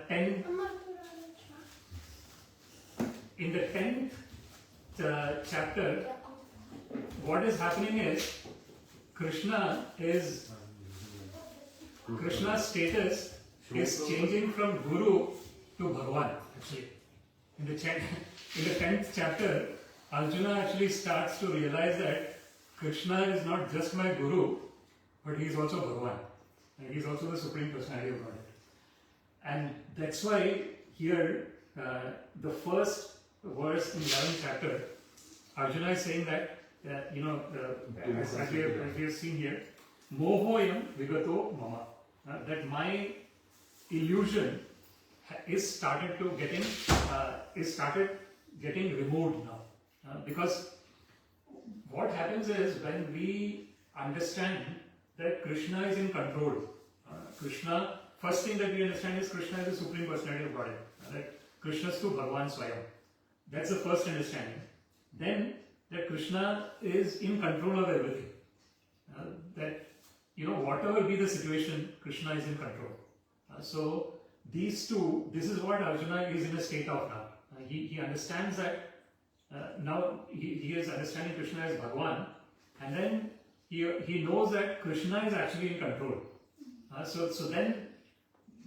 10. In the 10th chapter, what is happening is Krishna's status is changing from Guru to Bhagavan, actually. In the 10th chapter, Arjuna actually starts to realize that Krishna is not just my Guru, but he is also Bhagavan. And he is also the Supreme Personality of Godhead. And that's why here, the first verse in 11th chapter, Arjuna is saying that, as we have seen here, Mohoyam vigato mama. That my illusion is started getting removed now. Because what happens is when we understand that Krishna is in control, Krishna, first thing that we understand is Krishna is the Supreme Personality of Godhead. That Krishna is to Bhagavan Swayam. That's the first understanding. Then that Krishna is in control of everything. That whatever be the situation, Krishna is in control. So these two, this is what Arjuna is in a state of now. He understands that now he is understanding Krishna as Bhagavan, and then he knows that Krishna is actually in control. So then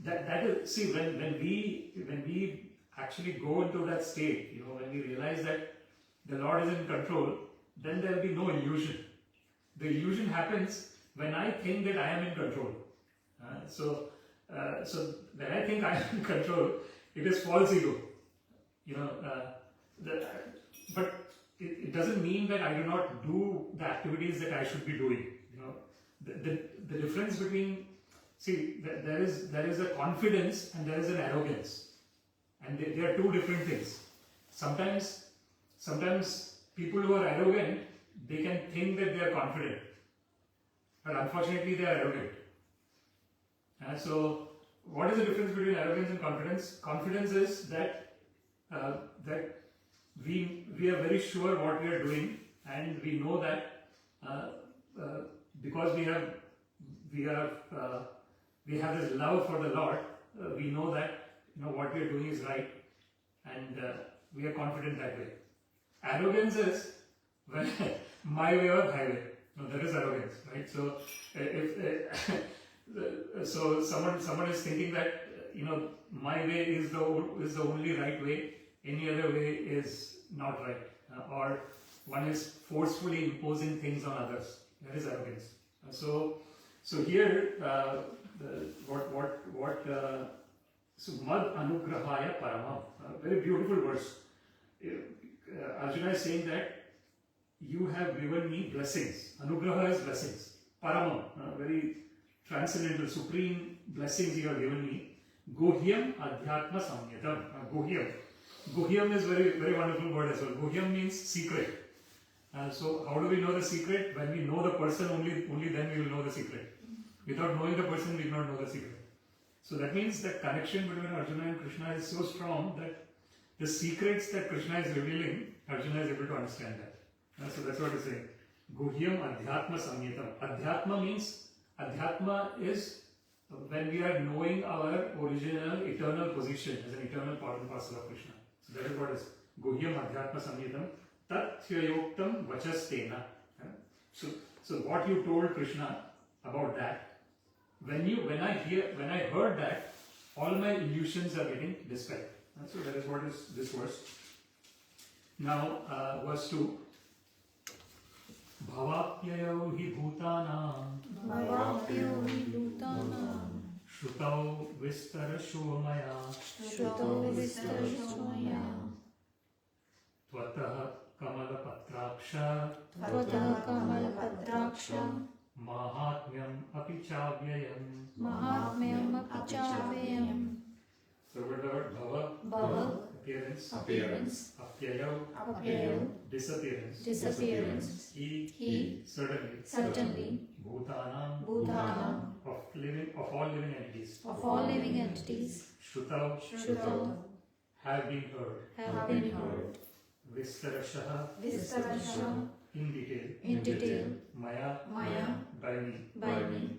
that is, see, when we actually go into that state, when we realize that the Lord is in control, then there will be no illusion. The illusion happens when I think that I am in control. So when I think I am in control, it is false ego. But it doesn't mean that I do not do the activities that I should be doing. The difference between, there is a confidence and there is an arrogance, and they are two different things. Sometimes people who are arrogant, they can think that they are confident, but unfortunately they are arrogant. So what is the difference between arrogance and confidence? Confidence is that we are very sure what we are doing, and we know that because we have this love for the Lord, we know that what we are doing is right, and we are confident that way. Arrogance is my way or highway. That is arrogance, right? So so someone is thinking that my way is the only right way, any other way is not right. Or one is forcefully imposing things on others. That is arrogance. So here, so mad anugrahaya paramam, very beautiful verse. Arjuna is saying that you have given me blessings. Anugraha is blessings. Paramam, very transcendental, supreme blessings you have given me. Gohyam adhyatma samyatam. Gohyam. Gohyam is very wonderful word as well. Gohyam means secret. So how do we know the secret? When we know the person, only then we will know the secret. Without knowing the person, we will not know the secret. So that means the connection between Arjuna and Krishna is so strong that the secrets that Krishna is revealing, Arjuna is able to understand that. So that's what it's saying. Guhyam adhyatma samyatam. Adhyatma means, adhyatma is when we are knowing our original eternal position as an eternal part and parcel of Krishna. So that is what is Guhyam adhyatma samyatam. Tathyayoktam vachastena. So what you told Krishna about that, when I heard that, all my illusions are getting dispelled. So that is what is this verse. Now, verse 2. Bhavapyayo hi bhutanam Bhavapyo Bhutanam Shrutau vistarasho maya Shruto Vistarasomaya Tvataha kamalapatraksha Tvataha Kamalapatraksha Mahatmyam api chavyayam. Mahatmyam Apichavayam So what the word bhava? Bhava Appearance. Appearance Apyayo. Apyayo Disappearance. Disappearance He. Certainly. Certainly Bhutanam. Bhutanam Of all living entities. of all living entities Shrutau. Shruto Have been heard. have been heard Vistarashaha. Vistarasha In detail. in detail Maya. By me. by me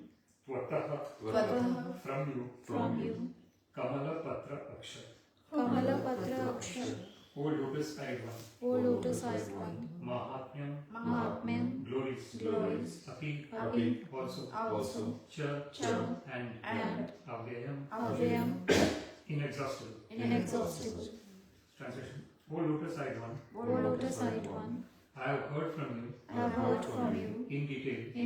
Tvataha. Tvataha From you. from you Kamala patra akshar. Kamalapatra Akshar O lotus eyed one. O lotus eyed one Mahatmyam. Mahatmyam Glories. Api. Api Also. Cha. And. Avyayam. Avyayam Inexhaustible. Inexhaustible Translation. O lotus eyed one. O lotus eyed one I have heard from you. I have heard from you In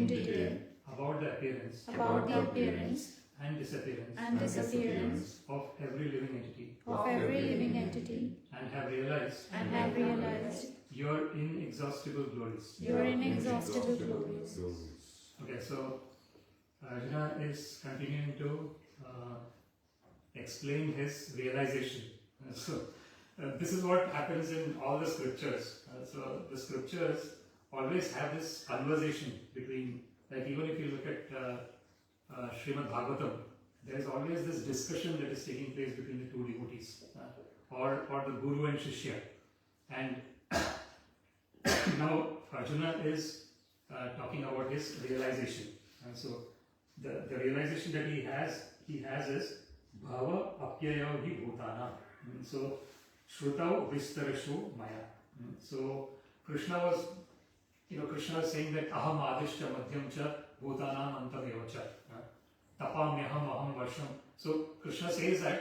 detail. About the appearance. about the appearance And disappearance. and disappearance Of every living entity. of every living entity And have realized. Your inexhaustible glories. your inexhaustible glories. Okay, so Arjuna is continuing to explain his realization. This is what happens in all the scriptures. So the scriptures always have this conversation between, like even if you look at Srimad Bhagavatam, there is always this discussion that is taking place between the two devotees, or the Guru and Shishya. And now Arjuna is talking about his realization. And so the realization that he has is Bhava Apyayo hi Bhutana. So Shrutau Vistarashu Maya. So Krishna was saying that Aham Adishcha Madhyam Cha Bhutanam Antam Cha. Tapamyaham Aham Varsham. So Krishna says that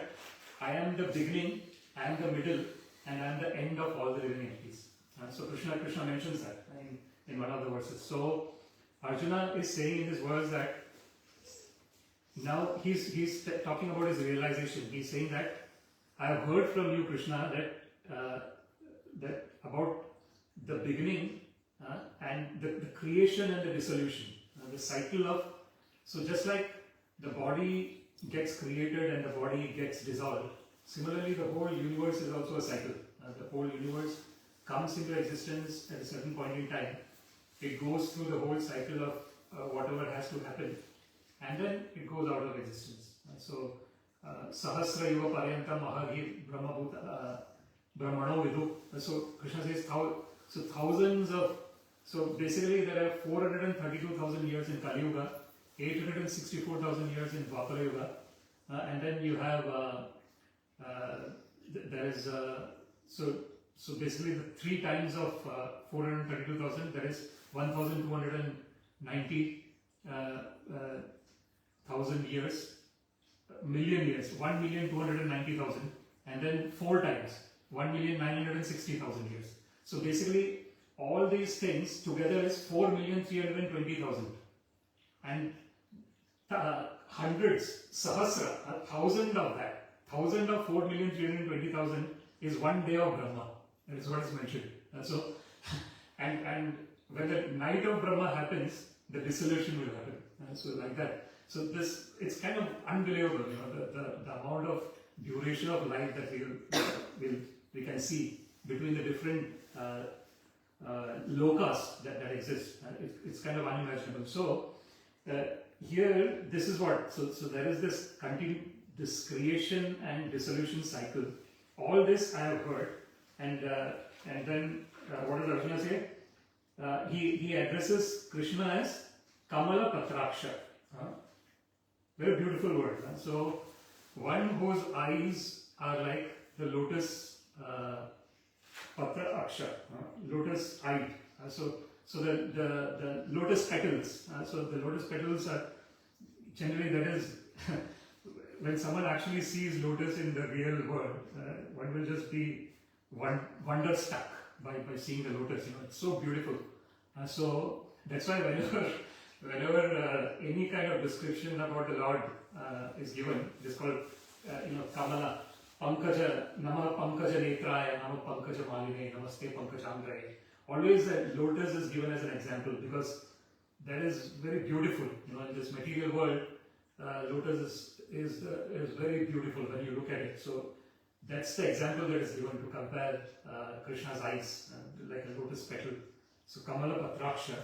I am the beginning, I am the middle, and I am the end of all the living entities. So Krishna mentions that in one of the verses. So Arjuna is saying in this verse that now he's talking about his realization. He's saying that I have heard from you, Krishna, that about the beginning and the creation and the dissolution, the cycle of. So just like the body gets created and the body gets dissolved, similarly the whole universe is also a cycle. The whole universe comes into existence at a certain point in time. It goes through the whole cycle of whatever has to happen, and then it goes out of existence. So Sahasra Yuva Paryantam Mahagi Brahmano Vidu. So Krishna says thousands of. So basically there are 432,000 years in Kali Yuga, 864,000 years in Dwapara Yuga, and then you have there is so basically the 3 times of 432,000, that is 1,290,000 years, million years, 1,290,000, and then 4 times 1,960,000 years. So basically, all these things together is 4,320,000. And hundreds, sahasra, 1,000 of that, 1,000 of 4,320,000 is one day of Brahma. That is what is mentioned. And so, and when the night of Brahma happens, the dissolution will happen. And so like that. So this, it's kind of unbelievable, the amount of duration of life that we can see between the different lokas that exist. It's kind of unimaginable. So here, this is what. So there is this this creation and dissolution cycle. All this I have heard, and then what does Arjuna say? He addresses Krishna as Kamala Patraksha. Very beautiful word. So one whose eyes are like the lotus Patra Aksha, lotus eye. So the lotus petals. So the lotus petals are generally, that is when someone actually sees lotus in the real world, one will just be wonderstruck by seeing the lotus. It's so beautiful. So that's why whenever any kind of description about the Lord is given, it is called Kamala. Pankaja, Nama Pankaja Netraya, Nama Pankaja Maline, Namaste Pankajamgraye. Always the lotus is given as an example because that is very beautiful. In this material world, lotus is very beautiful when you look at it. So that's the example that is given to compare Krishna's eyes like a lotus petal. So Kamala Patraksha.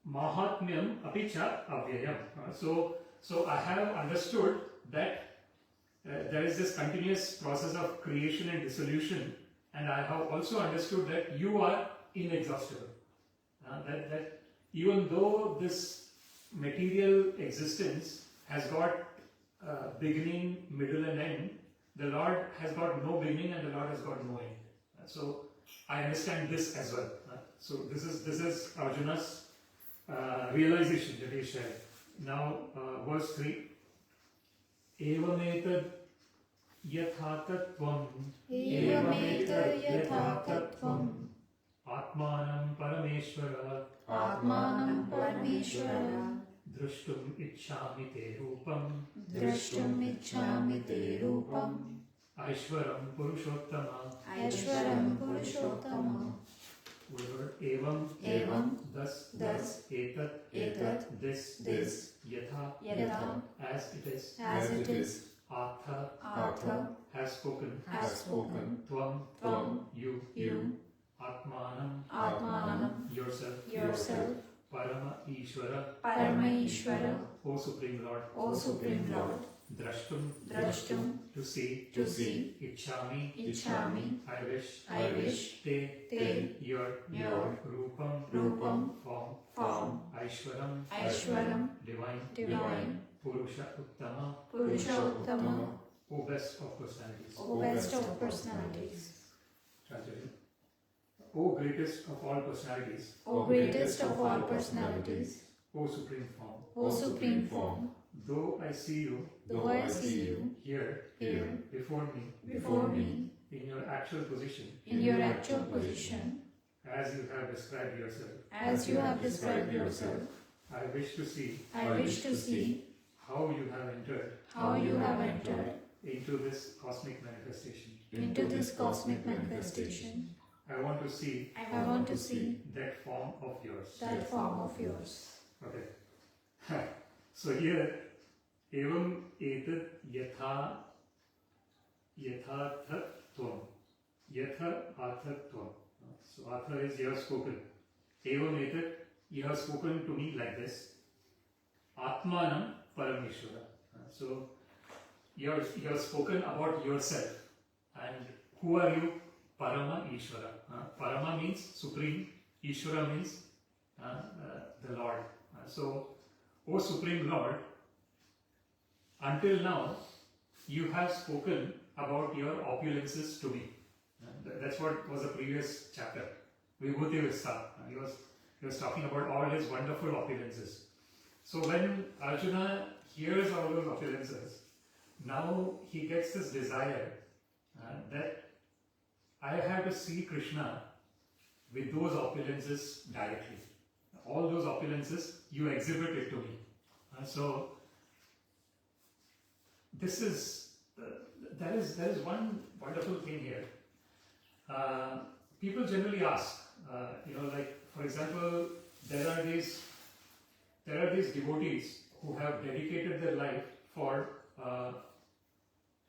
Mahatmyam apicha avyayam. So I have understood that there is this continuous process of creation and dissolution, and I have also understood that you are inexhaustible. That even though this material existence has got beginning, middle and end, the Lord has got no beginning and the Lord has got no end. So I understand this as well. So this is Arjuna's realization that he shared. Now verse 3. Evametad yathatatvam Atmanam Parameshwara Drashtum Ichchami Te Rupam Aishwaram Purushottama Evam thus etat this yatha as it is Atha has spoken Tvam you Atmanam yourself Parama Ishvara O Supreme Lord Drashtum to see Ichchami I wish Te your Rupam form Aishwaram divine Purusha Uttama O best of personalities. Translation. O greatest of all personalities. O supreme form. Though I see you here before me in your actual position as you have described yourself I wish to see how you have entered into this cosmic manifestation. I want to see that form of yours. Okay. So here, evam etat yathathatvam. Yathathatvam. So Atha is you have spoken. Evam etat, you have spoken to me like this. Atmanam Parameshwara. So you have spoken about yourself. And who are you? Parama Ishvara. Parama means supreme. Ishvara means the Lord. So, O Supreme Lord, until now you have spoken about your opulences to me. That's what was the previous chapter. Vibhuti Vista. He was talking about all his wonderful opulences. So when Arjuna hears all those opulences, now he gets this desire that I have to see Krishna with those opulences directly. All those opulences, you exhibit it to me. So this is there is one wonderful thing here. People generally ask, like for example, there are these devotees who have dedicated their life for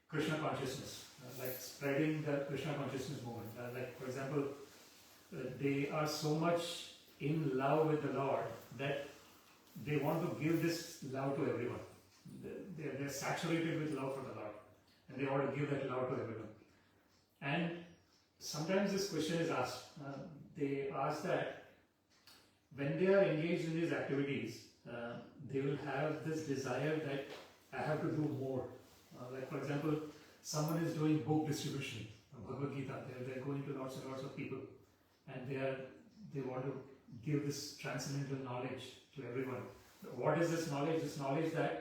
Krishna consciousness, like spreading the Krishna consciousness movement. Like for example, they are so much in love with the Lord that they want to give this love to everyone. They're saturated with love for the Lord, and they want to give that love to everyone. And sometimes this question is asked. They ask that when they are engaged in these activities, they will have this desire that I have to do more. Like for example, someone is doing book distribution, Bhagavad-Gita. They're going to lots and lots of people, and they want to give this transcendental knowledge to everyone. What is this knowledge? This knowledge that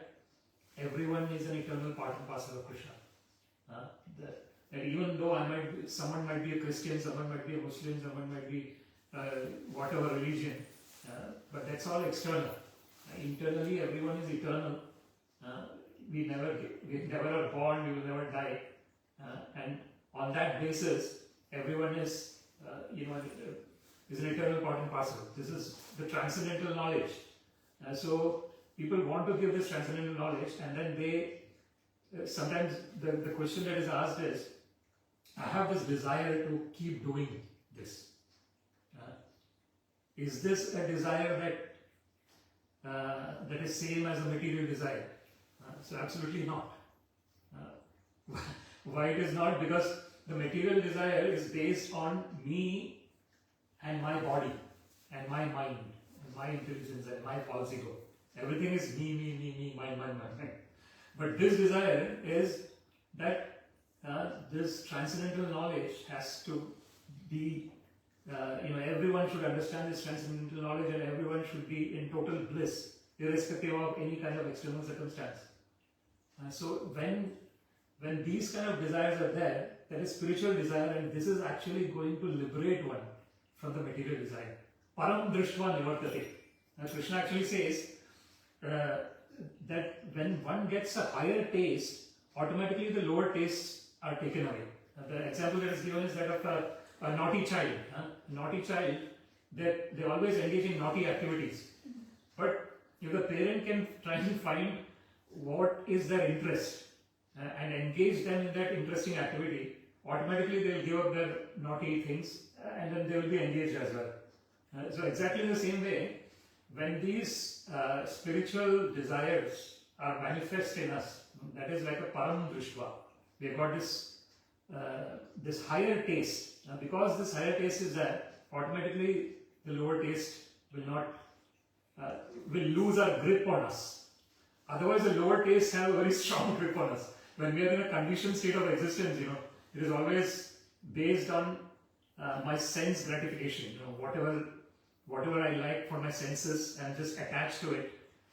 everyone is an eternal part and parcel of Krishna. And even though someone might be a Christian, someone might be a Muslim, someone might be whatever religion, but that's all external. Internally, everyone is eternal. We never are born, we will never die, and on that basis, everyone is is an eternal part and parcel. This is the transcendental knowledge. So people want to give this transcendental knowledge, and then they sometimes the question that is asked is, I have this desire to keep doing this. Is this a desire that is same as a material desire? So absolutely not. Why it is not? Because the material desire is based on me and my body and my mind and my intelligence and my false ego. Everything is me, mine. But this desire is that this transcendental knowledge has to be, everyone should understand this transcendental knowledge, and everyone should be in total bliss, irrespective of any kind of external circumstance. So when these kind of desires are there, that is spiritual desire, and this is actually going to liberate one from the material desire. Param drishtva nivartate. Now Krishna actually says that when one gets a higher taste, automatically the lower tastes are taken away. The example that is given is that of a naughty child. Naughty child, they always engage in naughty activities. But if the parent can try and find what is their interest and engage them in that interesting activity, automatically they will give up their naughty things and then they will be engaged as well. So exactly the same way, when these spiritual desires are manifest in us, that is like a param drishtva. We have got this higher taste. Because this higher taste is there, automatically the lower taste will lose our grip on us. Otherwise, the lower tastes have a very strong grip on us. When we are in a conditioned state of existence, it is always based on my sense gratification. Whatever I like for my senses, I'm just attached to it.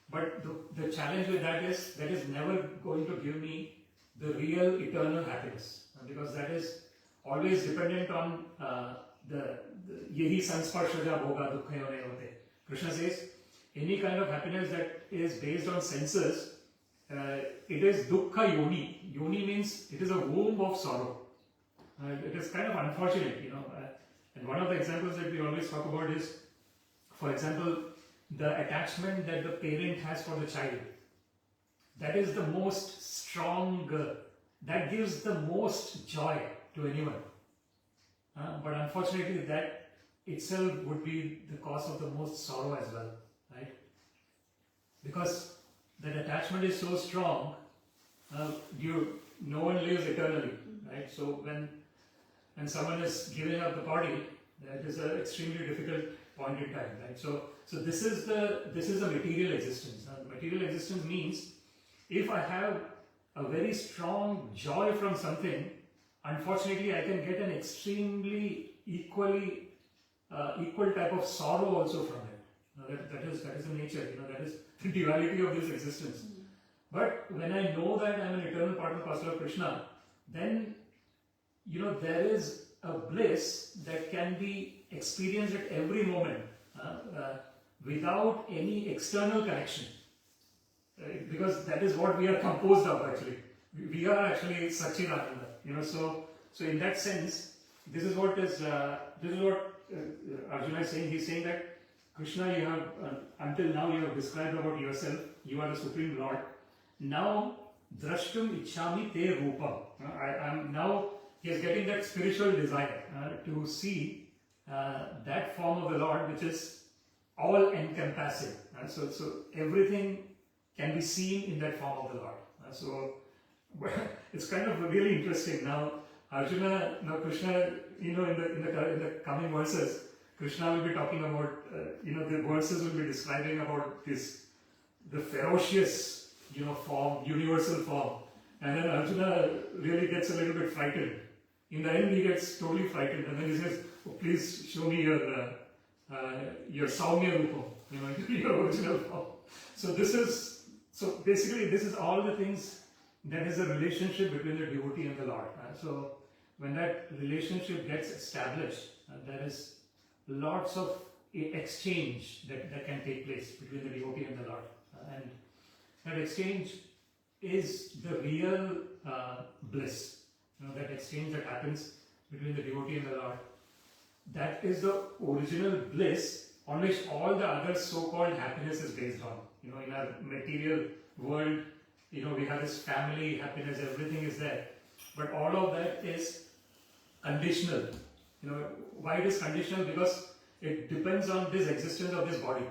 But the challenge with that is never going to give me the real eternal happiness, because that is always dependent on the yehi sansparshaja bhoga dukkhayo nevote. Krishna says any kind of happiness that is based on senses, it is dukkha yoni. Yoni means it is a womb of sorrow. It is kind of unfortunate, and one of the examples that we always talk about is, for example, the attachment that the parent has for the child. That is the most strong, that gives the most joy to anyone. But unfortunately, that itself would be the cause of the most sorrow as well, right? Because that attachment is so strong, no one lives eternally, right? So when someone is giving up the body, that is an extremely difficult point in time, right? So this is a material existence. Material existence means if I have a very strong joy from something, unfortunately I can get an extremely equal type of sorrow also from it. That is the nature, that is the duality of this existence. But when I know that I am an eternal part and parcel of Krishna, then there is a bliss that can be experienced at every moment without any external connection. Because that is what we are composed of actually. We are actually Satchidananda. So in that sense, this is what Arjuna is saying. He's saying that Krishna, you have until now you have described about yourself. You are the Supreme Lord. Now, drashtum ichhami te rupam. I am now. He is getting that spiritual desire to see that form of the Lord, which is all encompassing. So everything can be seen in that form of the Lord. So it's kind of really interesting. Now Krishna, in the coming verses, Krishna will be talking about, the verses will be describing about the ferocious, form, universal form. And then Arjuna really gets a little bit frightened. In the end, he gets totally frightened, and then he says, "Oh, please show me your Saumya Rupam, your original form." So basically, this is all the things that is a relationship between the devotee and the Lord. So when that relationship gets established, there is lots of exchange that can take place between the devotee and the Lord, and that exchange is the real bliss. That exchange that happens between the devotee and the Lord, that is the original bliss on which all the other so-called happiness is based on. In our material world, we have this family happiness, everything is there. But all of that is conditional. Why it is conditional? Because it depends on this existence of this body.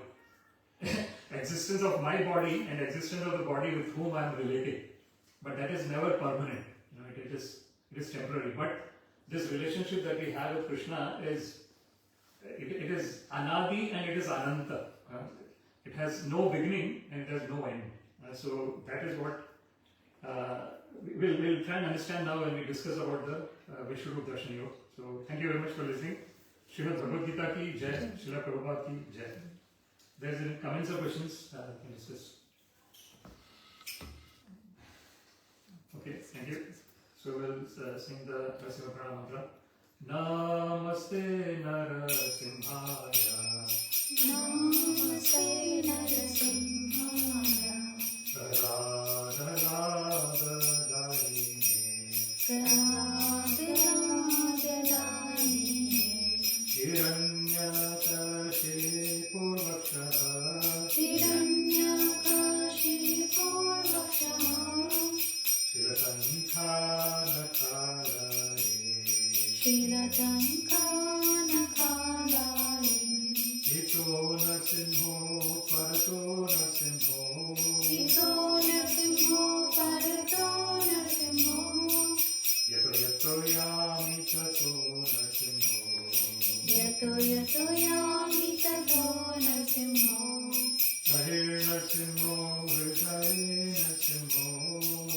Existence of my body and existence of the body with whom I am relating. But that is never permanent. It is temporary. But this relationship that we have with Krishna is anadi and it is ananta. It has no beginning and it has no end. So that is what we'll try and understand now when we discuss about the Vishwarup Darshan Yoga. So thank you very much for listening. Srimad Bhagavad-Gita ki jai, Srila Prabhupada ki jai. There's any comments or questions? We can discuss. Okay, thank you. So we'll sing the Narasimha Pranam mantra. Namaste Narasimhaya. Namaste Narasimhaya. Radha Radha Daine. Radha Radha Daine. Hiranyakashi Purvakshaha. Hiranyakashi Purvakshaha. Shilatankanakalaye. Ito Nasimho Parato Nasimho. Ito Nasimho Parato Nasimho. Yato Yato Yami Tato Nasimho. Yato Yato Yami Tato Nasimho. Mahir Nasimho Hridaye Nasimho.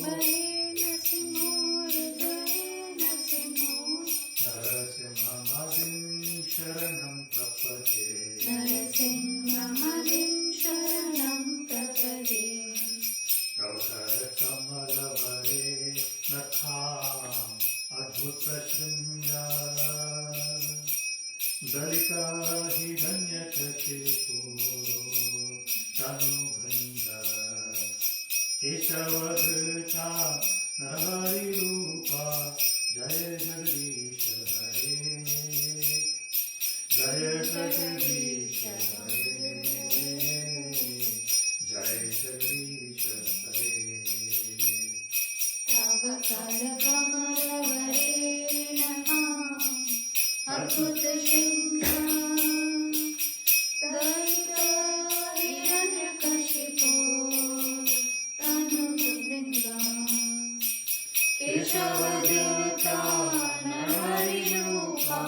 Mahir Nasimho Hridaye Nasimho. Narasimhamadim Sharanam Prapade. Narasimhamadim Sharanam Prapade. Kausarakamalabhare Natham Adbhuta Shringa. Dalita Hidanyakashipu Tanu Vrinda. Keshavadhrita Narahari Rupa. Jaya Jagadish Hare. Jaya Jagadish Hare. Jaya Jagadish Hare. Tava Karavamara Naha Adbhuta Shringa. Dalita Hiranyakashipu Tanu Vrinda. Keshavadhrita Narahari Rupa.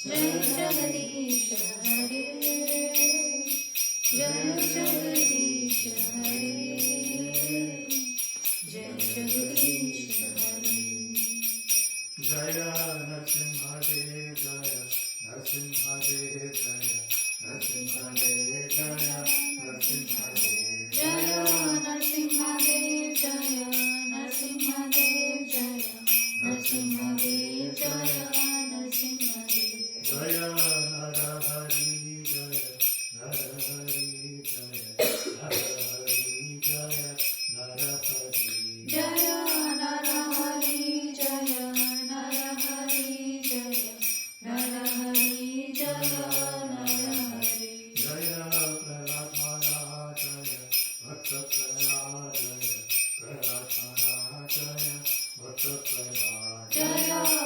Jai Jagadish Hare. Jai Jagadish Hare. Jai Jagadish Hare. Jaya Narasimhadev Jaya Narasimhadev Jaya Narasimhadev Jaya Narasimhadev Jaya Narasimhadev Jaya Narasimhadev Jaya Narasimhadev Jaya Narasimhadev जय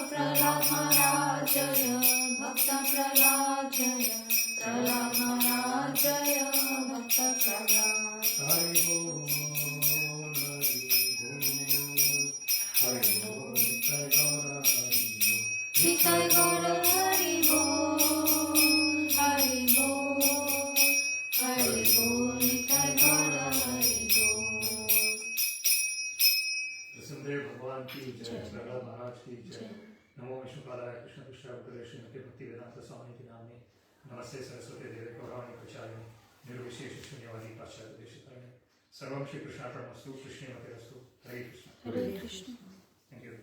प्रहलाद महाराज जय भक्त प्रहलाद जय प्रहलाद महाराज जय भक्त प्रहलाद हरि बोल हरि बोल निताय गौर हरि बोल हरि बोल हरि बोल निताय गौर हरि बोल सुखदेव भगवान की जय प्रहलाद महाराज की जय नमो विष्णुपादाय कृष्ण कृष्णाय श्रीमती भक्ति वेदांत स्वामी के नाम में नमस्ते सरस्वती देवी गौरवाणी प्रचारिणी निर्विशेष शून्यवादी पाश्चात्य देशिकारिणी सर्वं श्री कृष्णार्पणमस्तु कृष्णे मते अस्तु हरे कृष्ण हरे कृष्ण थैंक यू